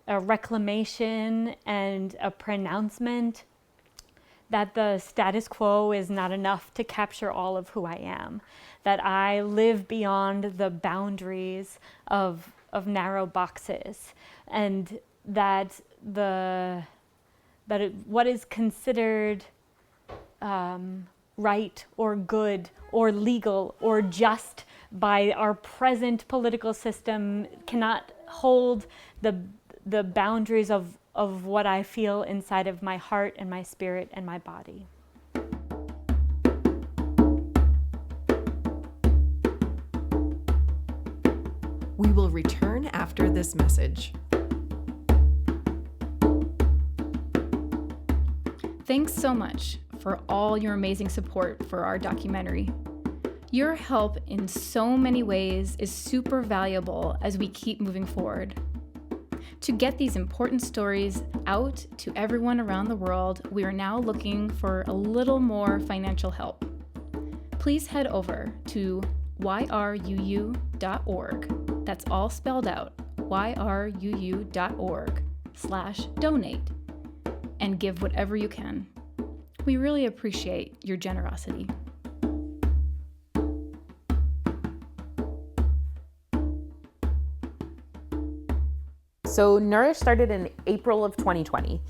Speaker 5: a reclamation and a pronouncement that the status quo is not enough to capture all of who I am, that I live beyond the boundaries of narrow boxes, and that what is considered right or good or legal or just by our present political system cannot hold the boundaries of what I feel inside of my heart and my spirit and my body.
Speaker 2: We will return after this message.
Speaker 3: Thanks so much for all your amazing support for our documentary. Your help in so many ways is super valuable as we keep moving forward. To get these important stories out to everyone around the world, we are now looking for a little more financial help. Please head over to YRUU.org. That's all spelled out, YRUU.org/donate, and give whatever you can. We really appreciate your generosity.
Speaker 4: So Nourish started in April of 2020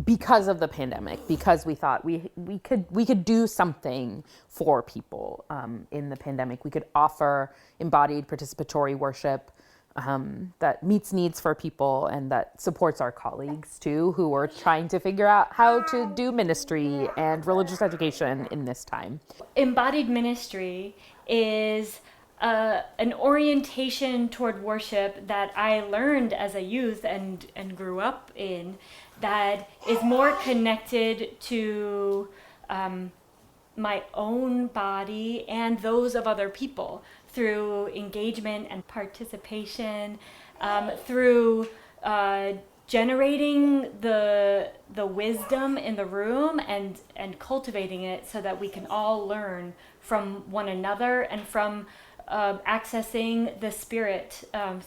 Speaker 4: because of the pandemic, because we thought we could do something for people in the pandemic. We could offer embodied participatory worship that meets needs for people and that supports our colleagues too, who are trying to figure out how to do ministry and religious education in this time.
Speaker 5: Embodied ministry is an orientation toward worship that I learned as a youth and grew up in, that is more connected to my own body and those of other people through engagement and participation, through generating the wisdom in the room and cultivating it so that we can all learn from one another and from accessing the Spirit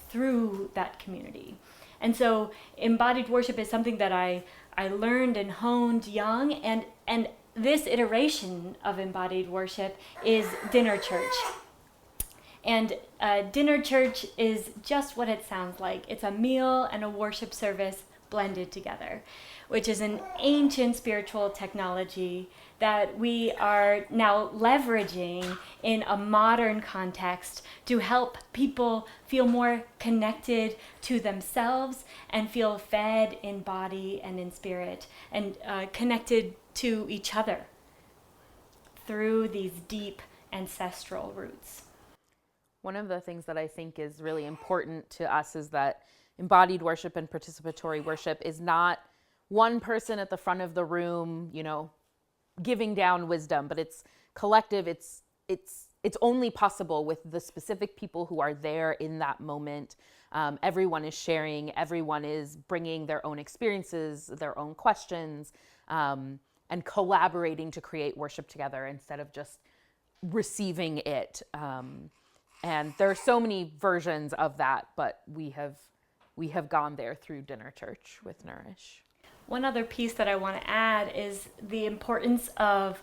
Speaker 5: through that community. And so embodied worship is something that I learned and honed young, and this iteration of embodied worship is dinner church. And dinner church is just what it sounds like. It's a meal and a worship service blended together, which is an ancient spiritual technology that we are now leveraging in a modern context to help people feel more connected to themselves and feel fed in body and in spirit and connected to each other through these deep ancestral roots.
Speaker 4: One of the things that I think is really important to us is that embodied worship and participatory worship is not one person at the front of the room, giving down wisdom, but it's collective. It's only possible with the specific people who are there in that moment. Everyone is sharing, everyone is bringing their own experiences, their own questions, and collaborating to create worship together instead of just receiving it. And there are so many versions of that, but we have gone there through Dinner Church with Nourish.
Speaker 5: One other piece that I want to add is the importance of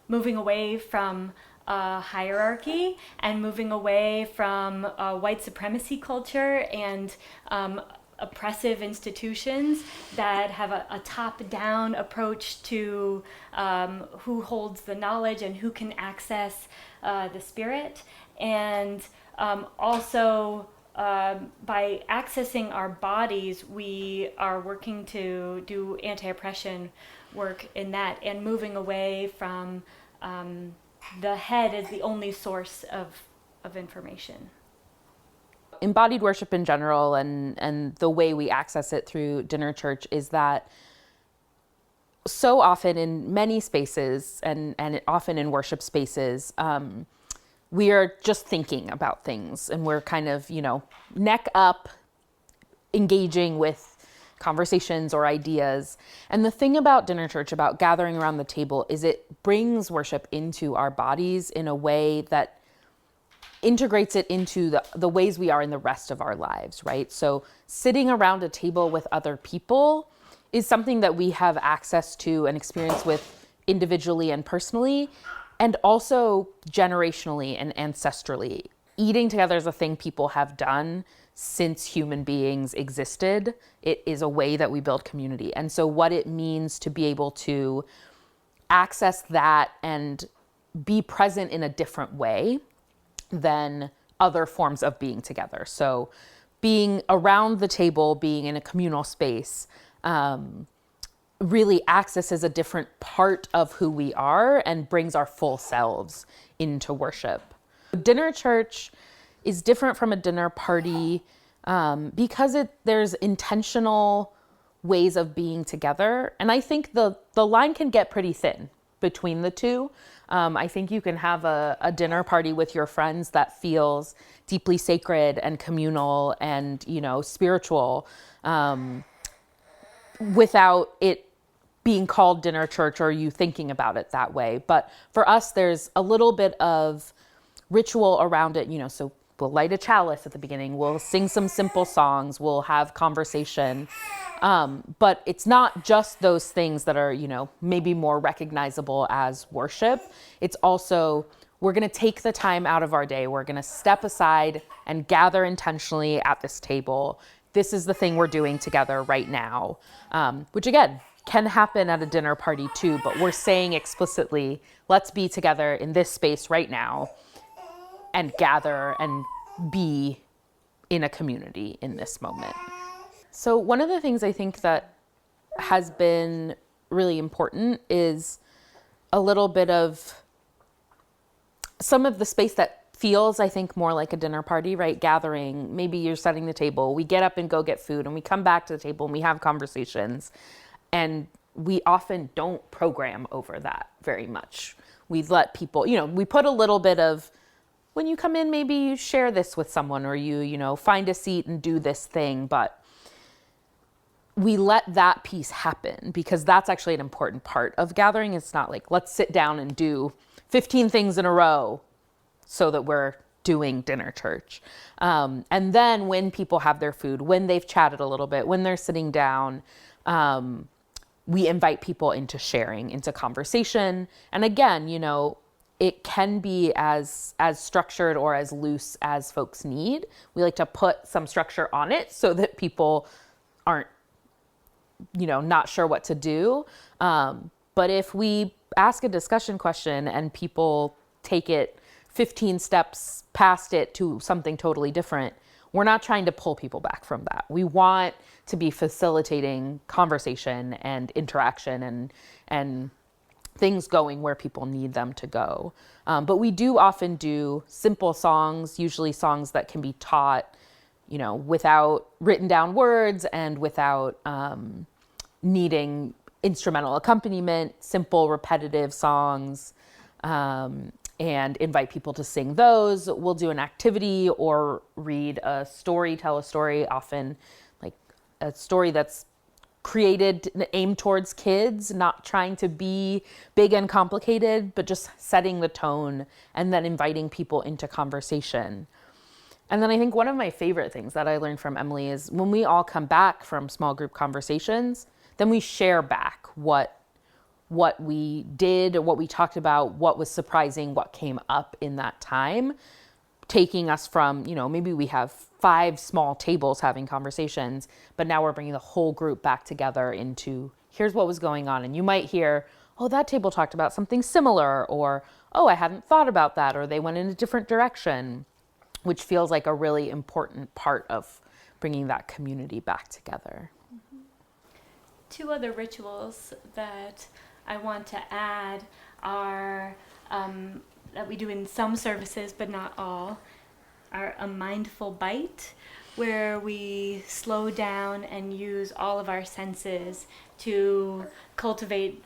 Speaker 5: moving away from hierarchy and moving away from white supremacy culture and oppressive institutions that have a top-down approach to who holds the knowledge and who can access the Spirit. And also by accessing our bodies, we are working to do anti-oppression work in that and moving away from the head as the only source of information.
Speaker 4: Embodied worship in general and the way we access it through Dinner Church is that so often in many spaces and often in worship spaces, we are just thinking about things and we're kind of, neck up, engaging with conversations or ideas. And the thing about Dinner Church, about gathering around the table, is it brings worship into our bodies in a way that integrates it into the ways we are in the rest of our lives, right? So sitting around a table with other people is something that we have access to and experience with individually and personally, and also generationally and ancestrally. Eating together is a thing people have done since human beings existed. It is a way that we build community. And so what it means to be able to access that and be present in a different way than other forms of being together. So being around the table, being in a communal space, really accesses a different part of who we are and brings our full selves into worship. Dinner Church is different from a dinner party because there's intentional ways of being together. And I think the line can get pretty thin between the two. I think you can have a dinner party with your friends that feels deeply sacred and communal and, spiritual, without it being called Dinner Church or you thinking about it that way. But for us, there's a little bit of ritual around it, so we'll light a chalice at the beginning, we'll sing some simple songs, we'll have conversation. But it's not just those things that are, maybe more recognizable as worship. It's also, we're going to take the time out of our day. We're going to step aside and gather intentionally at this table. This is the thing we're doing together right now, which again, can happen at a dinner party too, but we're saying explicitly, let's be together in this space right now and gather and be in a community in this moment. So one of the things I think that has been really important is a little bit of some of the space that feels, I think, more like a dinner party, right? Gathering, maybe you're setting the table, we get up and go get food and we come back to the table and we have conversations. And we often don't program over that very much. We let people, we put a little bit of, when you come in, maybe you share this with someone or you find a seat and do this thing, but we let that piece happen because that's actually an important part of gathering. It's not like, let's sit down and do 15 things in a row so that we're doing Dinner Church. And then when people have their food, when they've chatted a little bit, when they're sitting down, we invite people into sharing, into conversation. And again, it can be as structured or as loose as folks need. We like to put some structure on it so that people aren't, not sure what to do. But if we ask a discussion question and people take it 15 steps past it to something totally different, we're not trying to pull people back from that. We want to be facilitating conversation and interaction and things going where people need them to go. But we do often do simple songs, usually songs that can be taught, without written down words and without needing instrumental accompaniment, simple repetitive songs, and invite people to sing those. We'll do an activity or read a story, tell a story, often like a story that's created aimed towards kids, not trying to be big and complicated, but just setting the tone and then inviting people into conversation. And then I think one of my favorite things that I learned from Emily is when we all come back from small group conversations, then we share back what we did or what we talked about, what was surprising, what came up in that time, taking us from, maybe we have 5 small tables having conversations, but now we're bringing the whole group back together into here's what was going on. And you might hear, oh, that table talked about something similar, or, oh, I hadn't thought about that, or they went in a different direction, which feels like a really important part of bringing that community back together.
Speaker 5: 2 other rituals that I want to add are that we do in some services, but not all, are a mindful bite, where we slow down and use all of our senses to cultivate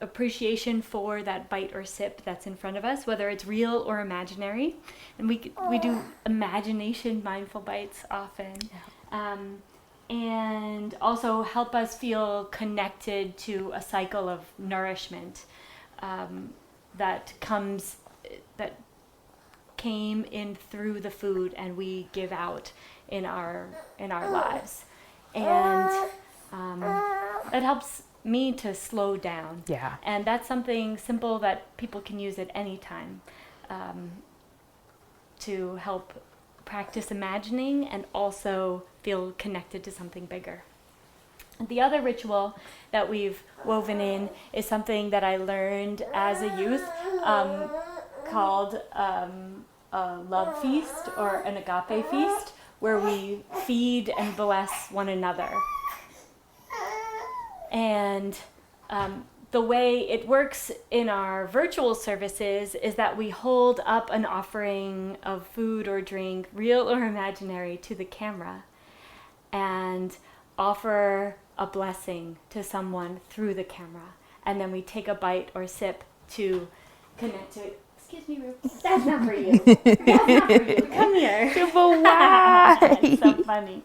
Speaker 5: appreciation for that bite or sip that's in front of us, whether it's real or imaginary. And we do imagination mindful bites often. And also help us feel connected to a cycle of nourishment that came in through the food and we give out in our lives. And it helps me to slow down.
Speaker 4: Yeah.
Speaker 5: And that's something simple that people can use at any time to help practice imagining and also feel connected to something bigger. The other ritual that we've woven in is something that I learned as a youth called a love feast or an agape feast, where we feed and bless one another. And the way it works in our virtual services is that we hold up an offering of food or drink, real or imaginary, to the camera and offer a blessing to someone through the camera. And then we take a bite or sip to connect to it. Excuse me, Ruth. That's not for you. That's not for you. Come here. It's so funny.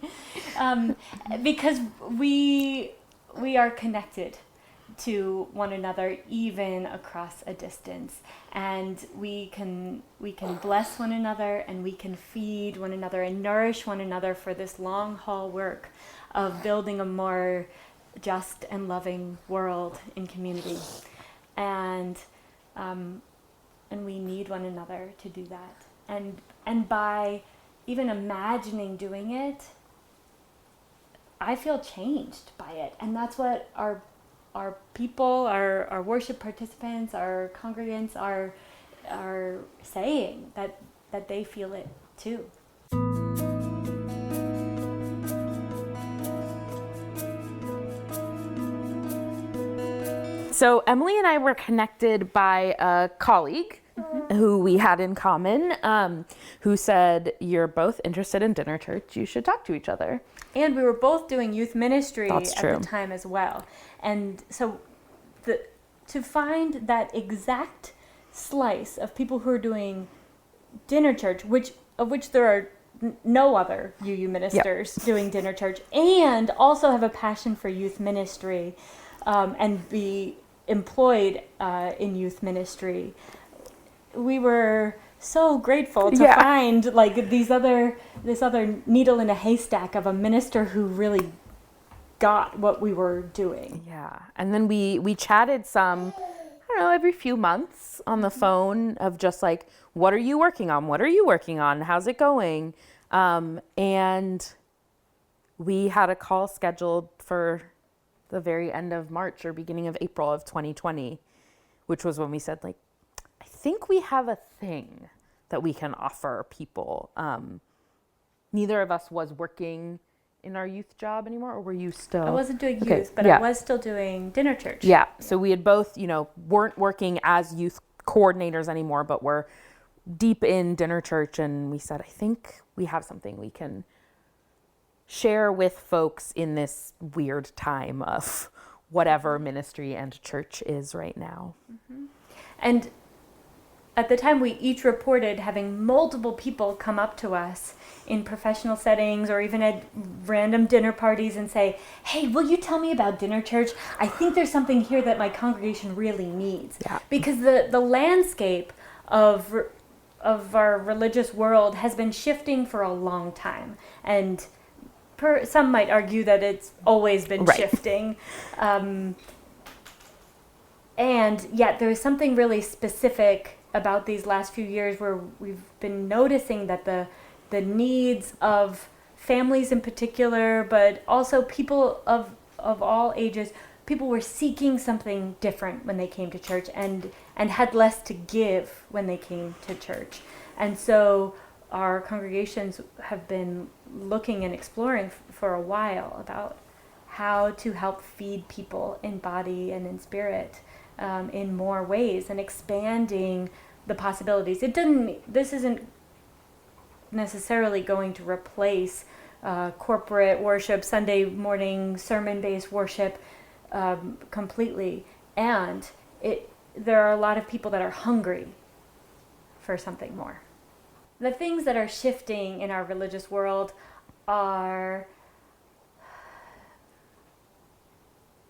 Speaker 5: Because we are connected to one another even across a distance, and we can bless one another, and we can feed one another and nourish one another for this long haul work of building a more just and loving world in community. And we need one another to do that, and by even imagining doing it, I feel changed by it. And that's what our people, our worship participants, our congregants are saying, that they feel it too.
Speaker 4: So Emily and I were connected by a colleague who we had in common, who said, you're both interested in dinner church, you should talk to each other.
Speaker 5: And we were both doing youth ministry
Speaker 4: That's true.
Speaker 5: at the time as well. And so to find that exact slice of people who are doing dinner church, of which there are no other UU ministers doing dinner church, and also have a passion for youth ministry and be employed in youth ministry, we were so grateful to find like this other needle in a haystack of a minister who really got what we were doing.
Speaker 4: Yeah. And then we chatted some, I don't know, every few months on the phone of just like, what are you working on? What are you working on? How's it going? And we had a call scheduled for the very end of March or beginning of April of 2020, which was when we said, like, I think we have a thing that we can offer people. Neither of us was working in our youth job anymore, or were you still?
Speaker 5: I wasn't doing youth, but I was still doing dinner church.
Speaker 4: Yeah. So we had both, weren't working as youth coordinators anymore, but were deep in dinner church. And we said, I think we have something we can share with folks in this weird time of whatever ministry and church is right now.
Speaker 5: And at the time, we each reported having multiple people come up to us in professional settings or even at random dinner parties and say, hey, will you tell me about dinner church? I think there's something here that my congregation really needs.
Speaker 4: Yeah.
Speaker 5: Because the landscape of our religious world has been shifting for a long time. And some might argue that it's always been shifting. And yet there is something really specific about these last few years where we've been noticing that the needs of families in particular, but also people of all ages, people were seeking something different when they came to church and had less to give when they came to church. And so our congregations have been looking and exploring for a while about how to help feed people in body and in spirit in more ways and expanding the possibilities. This isn't necessarily going to replace corporate worship, Sunday morning sermon-based worship completely. And there are a lot of people that are hungry for something more. The things that are shifting in our religious world are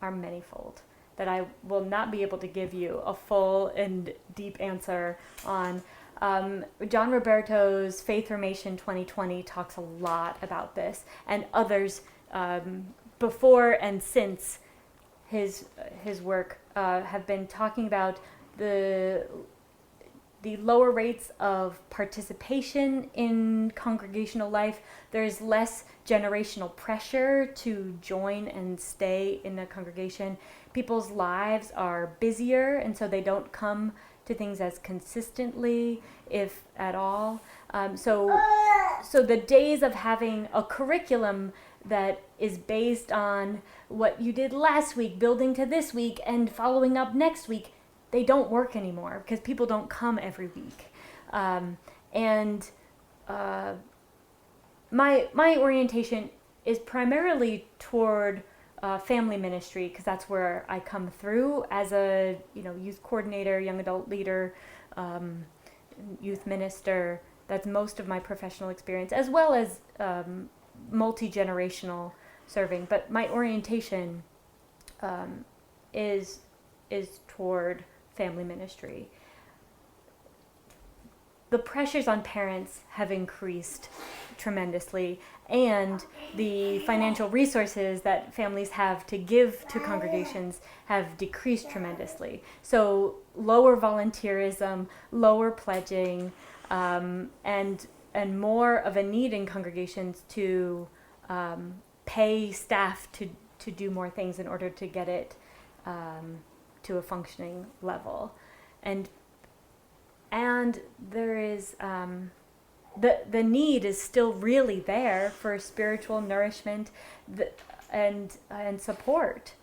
Speaker 5: manifold, that I will not be able to give you a full and deep answer on. John Roberto's Faith Formation 2020 talks a lot about this, and others before and since his work have been talking about the lower rates of participation in congregational life. There's less generational pressure to join and stay in a congregation. People's lives are busier, and so they don't come to things as consistently, if at all. So the days of having a curriculum that is based on what you did last week, building to this week, and following up next week, they don't work anymore because people don't come every week. My orientation is primarily toward family ministry, because that's where I come through as a youth coordinator, young adult leader, youth minister. That's most of my professional experience, as well as multi-generational serving. But my orientation is toward family ministry. The pressures on parents have increased tremendously, and the financial resources that families have to give to congregations have decreased tremendously. So lower volunteerism, lower pledging, and more of a need in congregations to pay staff to do more things in order to get it to a functioning level. And there is the need is still really there for spiritual nourishment and support,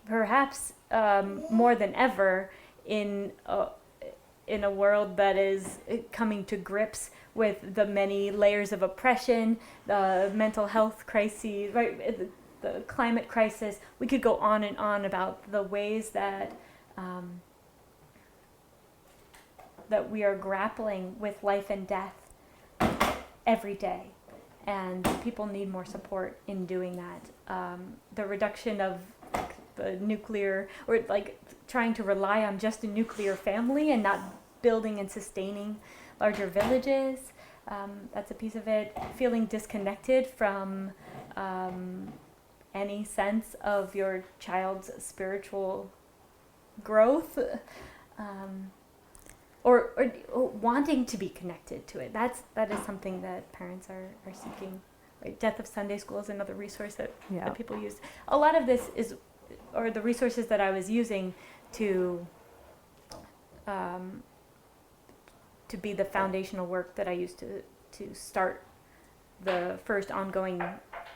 Speaker 5: perhaps more than ever in a world that is coming to grips with the many layers of oppression, the mental health crises, right? The climate crisis. We could go on and on about the ways that that we are grappling with life and death every day, and people need more support in doing that. The reduction of the nuclear, or like trying to rely on just a nuclear family and not building and sustaining larger villages. That's a piece of it. Feeling disconnected from any sense of your child's spiritual growth, or wanting to be connected to it. That is something that parents are seeking. Right? Death of Sunday School is another resource that people use. A lot of this is, or the resources that I was using to be the foundational work that I used to start the first ongoing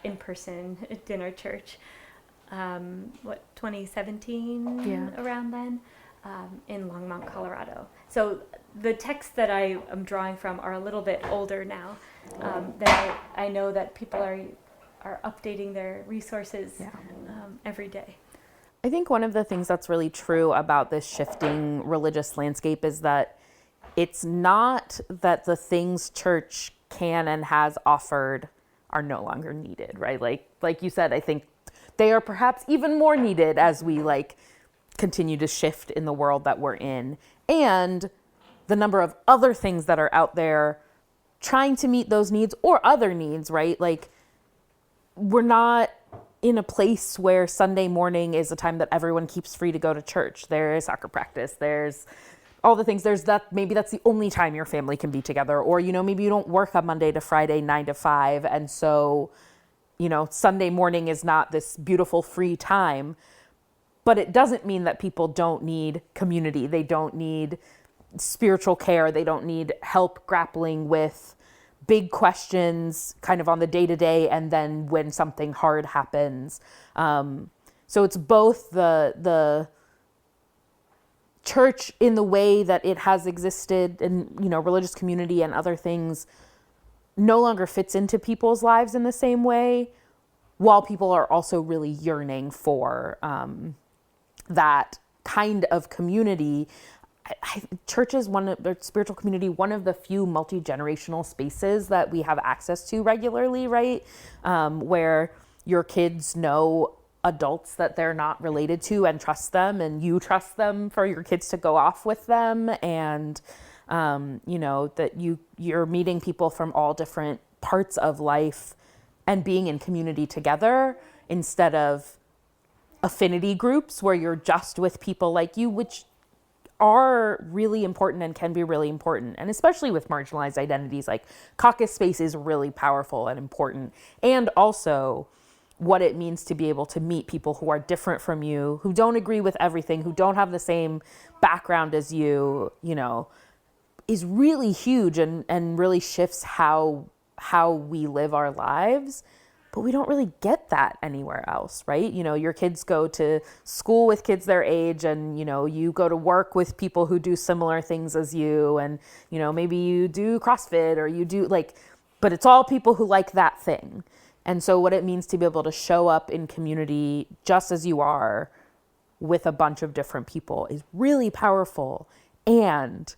Speaker 5: in-person dinner church, 2017, around then, in Longmont, Colorado. So the texts that I am drawing from are a little bit older now. I know that people are updating their resources every day.
Speaker 4: I think one of the things that's really true about this shifting religious landscape is that it's not that the things church can and has offered are no longer needed, right? Like you said, I think they are perhaps even more needed as we like continue to shift in the world that we're in. And the number of other things that are out there trying to meet those needs or other needs, right? Like, we're not in a place where Sunday morning is a time that everyone keeps free to go to church. There is soccer practice. There's all the things. There's that, maybe that's the only time your family can be together. Or, you know, maybe you don't work on Monday to Friday, 9 to 5. And so, you know, Sunday morning is not this beautiful free time. But it doesn't mean that people don't need community. They don't need spiritual care. They don't need help grappling with big questions kind of on the day-to-day and then when something hard happens. So it's both the church in the way that it has existed and, you know, religious community and other things no longer fits into people's lives in the same way, while people are also really yearning for that kind of community. Church is spiritual community, one of the few multi-generational spaces that we have access to regularly, right? Where your kids know adults that they're not related to and trust them, and you trust them for your kids to go off with them. And, you know, that you're meeting people from all different parts of life and being in community together instead of affinity groups where you're just with people like you, which are really important and can be really important. And especially with marginalized identities, like caucus space is really powerful and important. And also what it means to be able to meet people who are different from you, who don't agree with everything, who don't have the same background as you, you know, is really huge and really shifts how we live our lives. But we don't really get that anywhere else, right? You know, your kids go to school with kids their age, and, you know, you go to work with people who do similar things as you, and, you know, maybe you do CrossFit or you do but it's all people who like that thing. And so what it means to be able to show up in community just as you are with a bunch of different people is really powerful and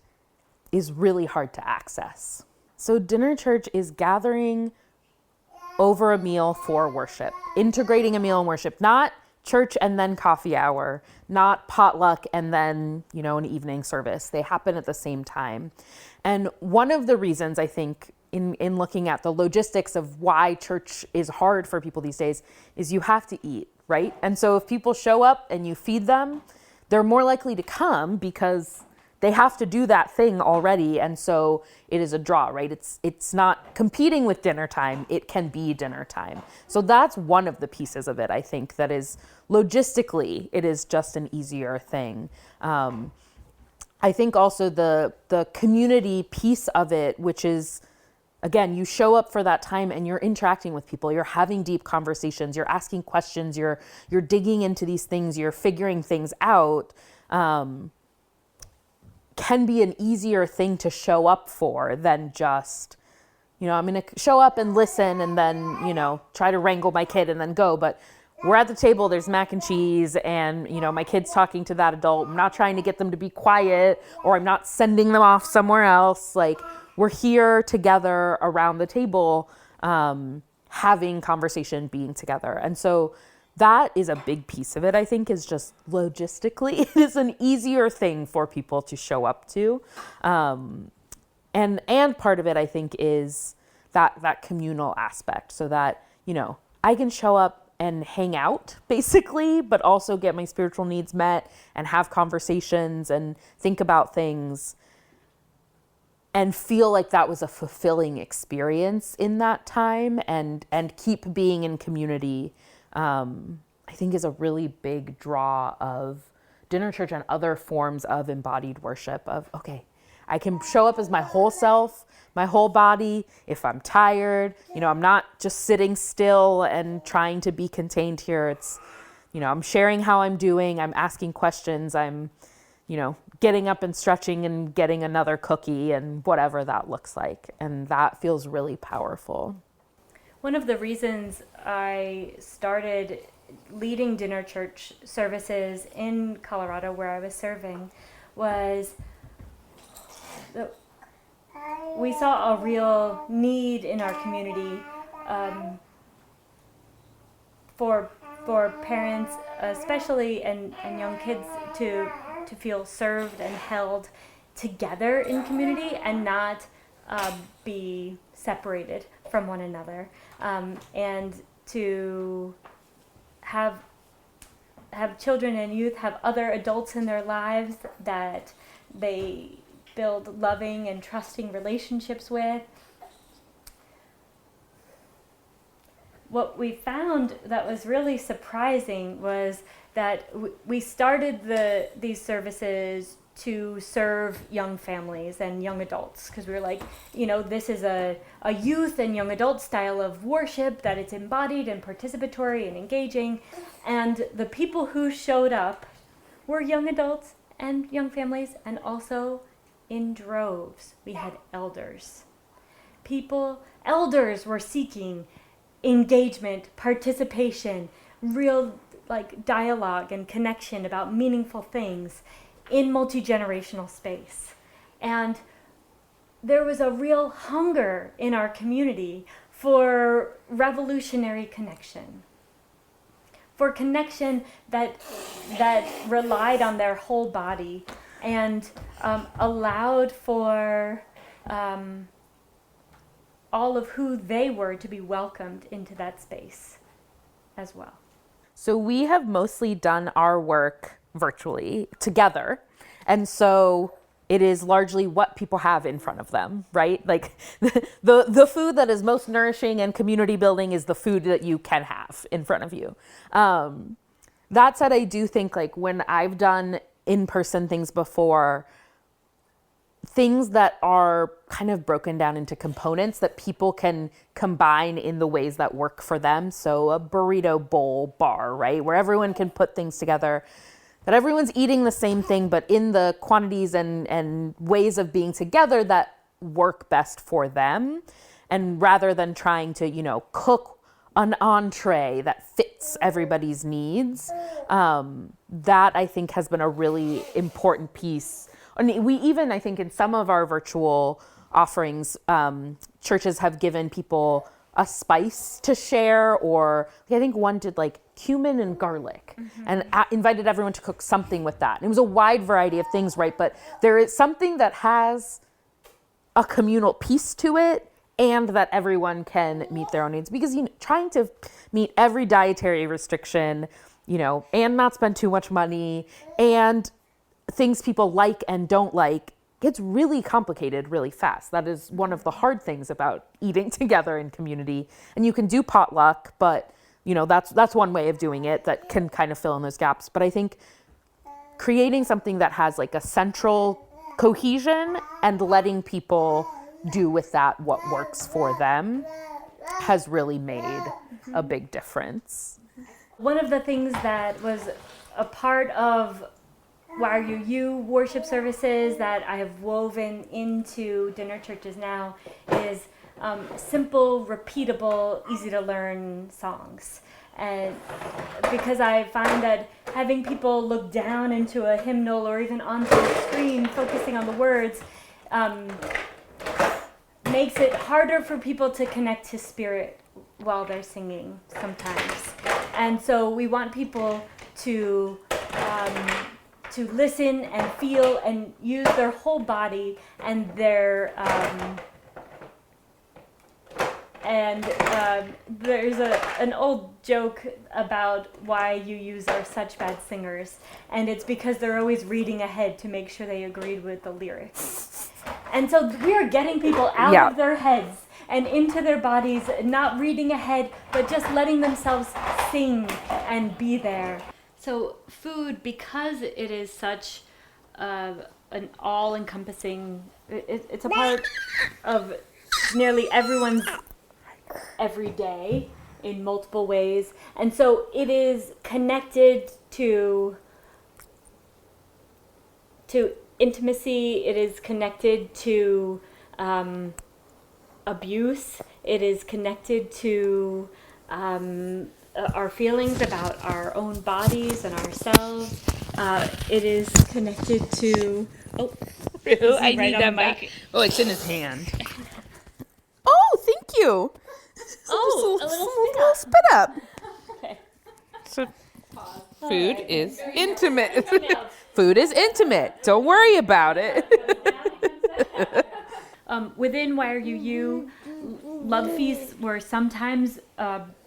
Speaker 4: is really hard to access. So dinner church is gathering over a meal for worship, integrating a meal and worship, not church and then coffee hour, not potluck and then, you know, an evening service. They happen at the same time. And one of the reasons I think in looking at the logistics of why church is hard for people these days is you have to eat, right? And so if people show up and you feed them, they're more likely to come because they have to do that thing already. And so it is a draw, right? It's not competing with dinner time. It can be dinner time. So that's one of the pieces of it, I think, that is logistically, it is just an easier thing. I think also the community piece of it, which is, again, you show up for that time and you're interacting with people, you're having deep conversations, you're asking questions, you're digging into these things, you're figuring things out, can be an easier thing to show up for than just, you know, I'm going to show up and listen and then, you know, try to wrangle my kid and then go. But we're at the table, there's mac and cheese and, you know, my kid's talking to that adult. I'm not trying to get them to be quiet or I'm not sending them off somewhere else. Like, we're here together around the table, having conversation, being together. And so that is a big piece of it, I think, is just logistically, it is an easier thing for people to show up to. And part of it, I think, is that communal aspect, so that, you know, I can show up and hang out, basically, but also get my spiritual needs met and have conversations and think about things and feel like that was a fulfilling experience in that time and keep being in community. I think is a really big draw of dinner church and other forms of embodied worship of, okay, I can show up as my whole self, my whole body. If I'm tired, you know, I'm not just sitting still and trying to be contained here. It's, you know, I'm sharing how I'm doing. I'm asking questions. I'm, you know, getting up and stretching and getting another cookie and whatever that looks like. And that feels really powerful.
Speaker 5: One of the reasons I started leading dinner church services in Colorado, where I was serving, was we saw a real need in our community for parents, especially and young kids, to feel served and held together in community and not be separated from one another, and to have children and youth have other adults in their lives that they build loving and trusting relationships with. What we found that was really surprising was that we started these services to serve young families and young adults, because we were like, this is a youth and young adult style of worship, that it's embodied and participatory and engaging. And the people who showed up were young adults and young families, and also in droves. We had elders. Elders were seeking engagement, participation, real dialogue and connection about meaningful things in multi-generational space. And there was a real hunger in our community for revolutionary connection, for connection that relied on their whole body and allowed for all of who they were to be welcomed into that space as well.
Speaker 4: So we have mostly done our work virtually together. And so it is largely what people have in front of them, right? Like the food that is most nourishing and community building is the food that you can have in front of you. That said, I do think when I've done in-person things before, things that are kind of broken down into components that people can combine in the ways that work for them. So a burrito bowl bar, right? Where everyone can put things together, that everyone's eating the same thing, but in the quantities and ways of being together that work best for them. And rather than trying to, cook an entree that fits everybody's needs, that I think has been a really important piece. And we even, I think in some of our virtual offerings, churches have given people a spice to share, or I think one did cumin and garlic, and invited everyone to cook something with that. And it was a wide variety of things, right? But there is something that has a communal piece to it, and that everyone can meet their own needs. Because trying to meet every dietary restriction, and not spend too much money, and things people like and don't like, gets really complicated really fast. That is one of the hard things about eating together in community. And you can do potluck, but that's one way of doing it that can kind of fill in those gaps. But I think creating something that has a central cohesion and letting people do with that what works for them has really made a big difference.
Speaker 5: One of the things that was a part of YRUU worship services that I have woven into dinner churches now is simple, repeatable, easy to learn songs. And because I find that having people look down into a hymnal or even onto a screen focusing on the words makes it harder for people to connect to spirit while they're singing sometimes. And so we want people to listen and feel and use their whole body and their there's an old joke about why YRUUs are such bad singers, and it's because they're always reading ahead to make sure they agreed with the lyrics. And so we are getting people out of their heads and into their bodies, not reading ahead, but just letting themselves sing and be there. So food, because it is such an all-encompassing, it's a part of nearly everyone's every day in multiple ways. And so it is connected to intimacy, it is connected to abuse, it is connected to our feelings about our own bodies and ourselves. It is connected to
Speaker 4: Rue, I
Speaker 5: right
Speaker 4: need
Speaker 5: on
Speaker 4: that
Speaker 5: the back.
Speaker 4: mic. Oh, it's in his hand.
Speaker 2: Oh, thank you.
Speaker 5: Oh,
Speaker 2: Just
Speaker 5: a little
Speaker 2: little spit up.
Speaker 5: Okay.
Speaker 4: So, food is intimate. Food is intimate. Don't worry about it.
Speaker 5: Within YRUU, love feasts were sometimes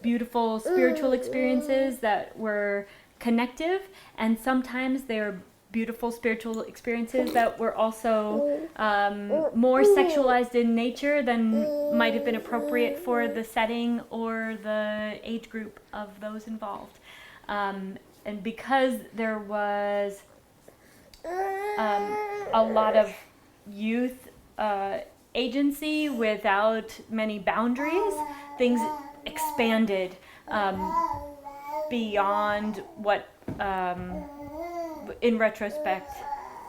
Speaker 5: beautiful spiritual experiences that were connective, and sometimes they were beautiful spiritual experiences that were also more sexualized in nature than might have been appropriate for the setting or the age group of those involved. And because there was a lot of youth agency without many boundaries, things expanded beyond what, in retrospect,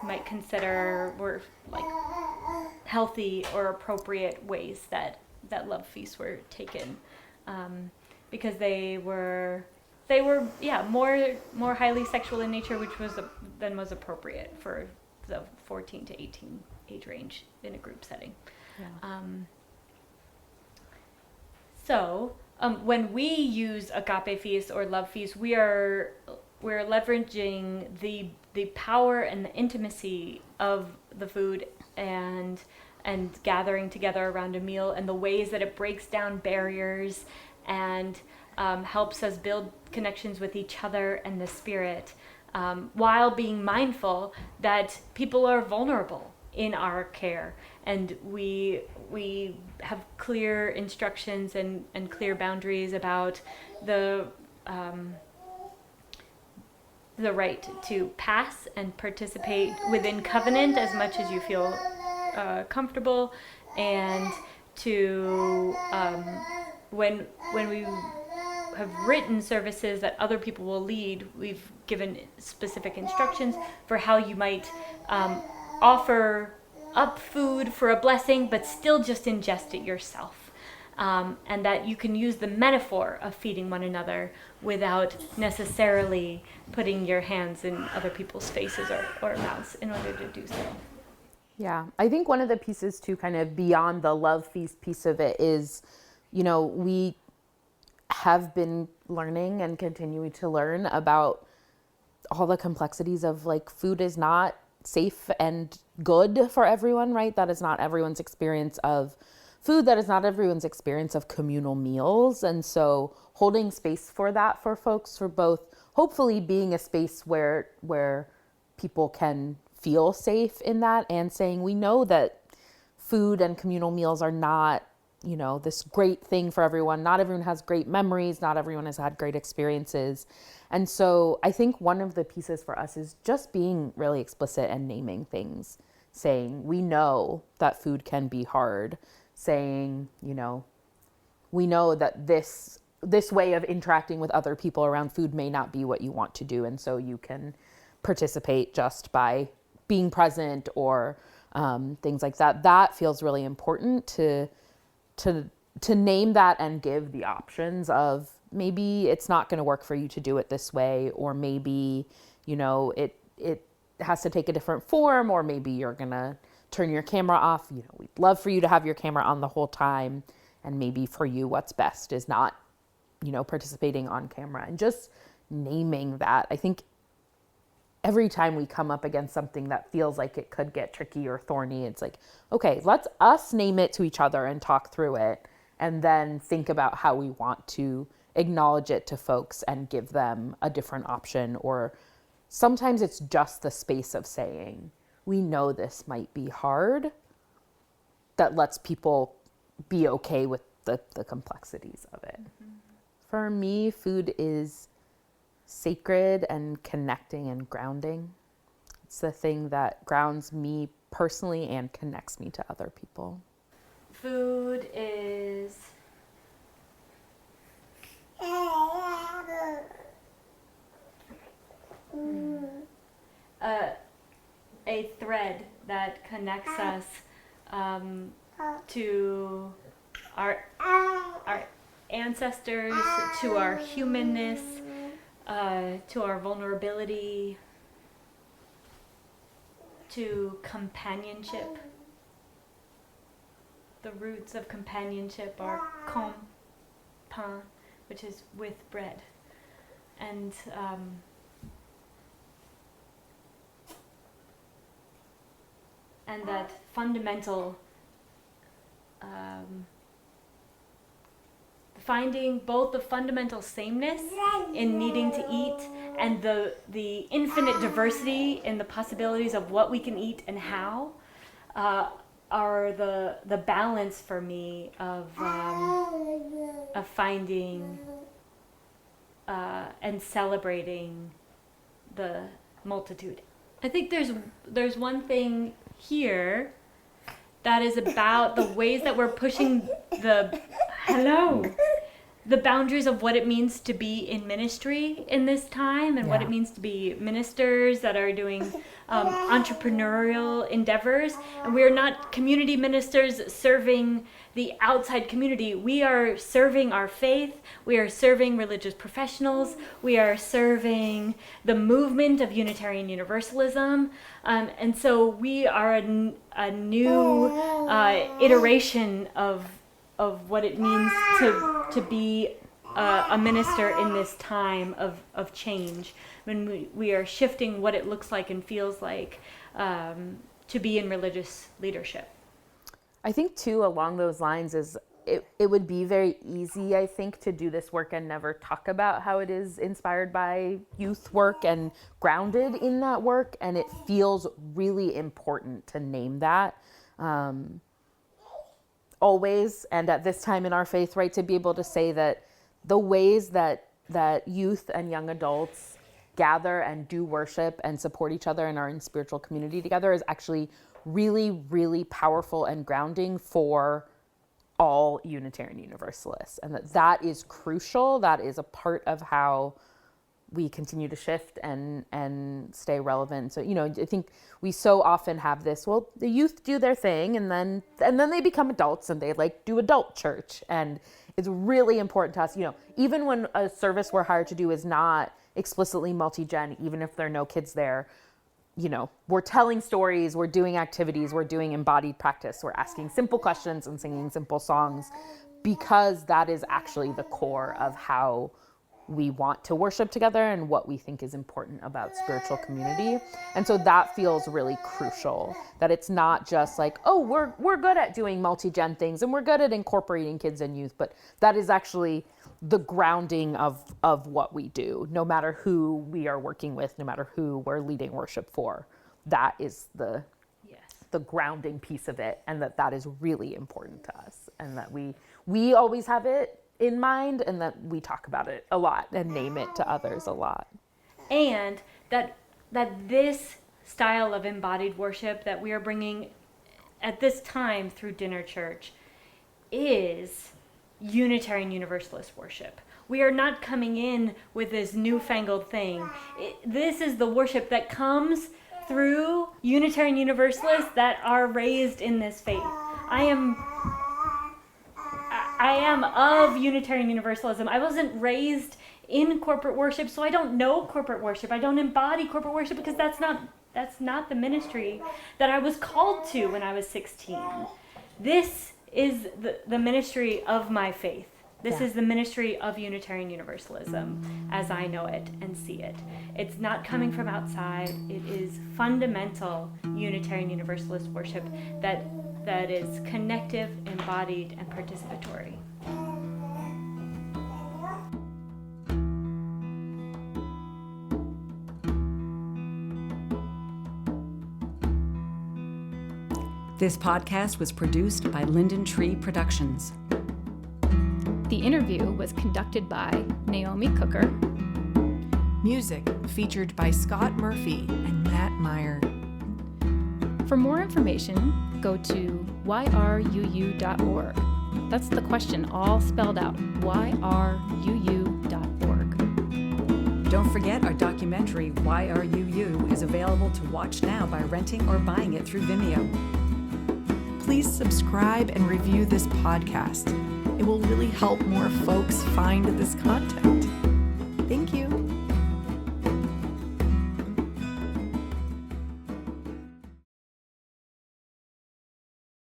Speaker 5: might consider were like healthy or appropriate ways that love feasts were taken, because they were more highly sexual in nature, which was than was appropriate for the 14 to 18 age range in a group setting.
Speaker 4: Yeah.
Speaker 5: So when we use agape feast or love feast, we're leveraging the power and the intimacy of the food and gathering together around a meal, and the ways that it breaks down barriers and helps us build connections with each other and the spirit, while being mindful that people are vulnerable in our care, and we have clear instructions and clear boundaries about the right to pass and participate within covenant as much as you feel comfortable, and to when we have written services that other people will lead, we've given specific instructions for how you might offer up food for a blessing, but still just ingest it yourself. And that you can use the metaphor of feeding one another without necessarily putting your hands in other people's faces or mouths in order to do so.
Speaker 4: Yeah, I think one of the pieces too, kind of beyond the love feast piece of it, is, we have been learning and continuing to learn about all the complexities of like food is not safe and good for everyone, right? That is not everyone's experience of food. That is not everyone's experience of communal meals. And so holding space for that for folks, for both hopefully being a space where people can feel safe in that, and saying we know that food and communal meals are not, this great thing for everyone. Not everyone has great memories. Not everyone has had great experiences. And so I think one of the pieces for us is just being really explicit and naming things, saying we know that food can be hard, saying, we know that this way of interacting with other people around food may not be what you want to do. And so you can participate just by being present or things like that. That feels really important to name that and give the options of maybe it's not going to work for you to do it this way, or maybe, it has to take a different form, or maybe you're going to turn your camera off. We'd love for you to have your camera on the whole time. And maybe for you, what's best is not, participating on camera, and just naming that. I think every time we come up against something that feels like it could get tricky or thorny, it's like, okay, let's us name it to each other and talk through it, and then think about how we want to acknowledge it to folks and give them a different option. Or sometimes it's just the space of saying, we know this might be hard, that lets people be okay with the complexities of it. Mm-hmm. For me, food is sacred and connecting and grounding. It's the thing that grounds me personally and connects me to other people.
Speaker 5: Food is a thread that connects us to our ancestors, to our humanness, to our vulnerability. to companionship. The roots of companionship are com, pain, which is with bread. And that fundamental, finding both the fundamental sameness in needing to eat and the infinite diversity in the possibilities of what we can eat and how, are the balance for me of finding and celebrating the multitude. I think there's one thing here that is about the ways that we're pushing the boundaries of what it means to be in ministry in this time, and what it means to be ministers that are doing entrepreneurial endeavors. And we are not community ministers serving the outside community. We are serving our faith. We are serving religious professionals. We are serving the movement of Unitarian Universalism. And so we are a new iteration of what it means to be a minister in this time of change, when we are shifting what it looks like and feels like to be in religious leadership.
Speaker 4: I think too, along those lines, is it would be very easy, I think, to do this work and never talk about how it is inspired by youth work and grounded in that work. And it feels really important to name that. Always, and at this time in our faith, right, to be able to say that the ways that youth and young adults gather and do worship and support each other and are in spiritual community together is actually really, really powerful and grounding for all Unitarian Universalists. And that is crucial. That is a part of how we continue to shift and stay relevant. So, I think we so often have this, well, the youth do their thing and then they become adults and they do adult church. And it's really important to us, even when a service we're hired to do is not explicitly multi-gen, even if there are no kids there, we're telling stories, we're doing activities, we're doing embodied practice, we're asking simple questions and singing simple songs, because that is actually the core of how we want to worship together and what we think is important about spiritual community. And so that feels really crucial, that it's not just we're good at doing multi-gen things and we're good at incorporating kids and youth, but that is actually the grounding of what we do, no matter who we are working with, no matter who we're leading worship for. That is the grounding piece of it, and that is really important to us, and that we always have it in mind, and that we talk about it a lot and name it to others a lot.
Speaker 5: And that this style of embodied worship that we are bringing at this time through dinner church is Unitarian Universalist worship. We are not coming in with this newfangled thing. This is the worship that comes through Unitarian Universalists that are raised in this faith. I am of Unitarian Universalism. I wasn't raised in corporate worship, so I don't know corporate worship. I don't embody corporate worship because that's not the ministry that I was called to when I was 16. This is the ministry of my faith. This is the ministry of Unitarian Universalism as I know it and see it. It's not coming from outside. It is fundamental Unitarian Universalist worship that is connective, embodied, and participatory.
Speaker 1: This podcast was produced by Linden Tree Productions.
Speaker 3: The interview was conducted by Naomi Cooker.
Speaker 2: Music featured by Scott Murphy and Matt Meyer.
Speaker 3: For more information, go to YRUU.org. That's the question all spelled out, YRUU.org.
Speaker 1: Don't forget our documentary, YRUU, is available to watch now by renting or buying it through Vimeo.
Speaker 2: Please subscribe and review this podcast. It will really help more folks find this content. Thank you.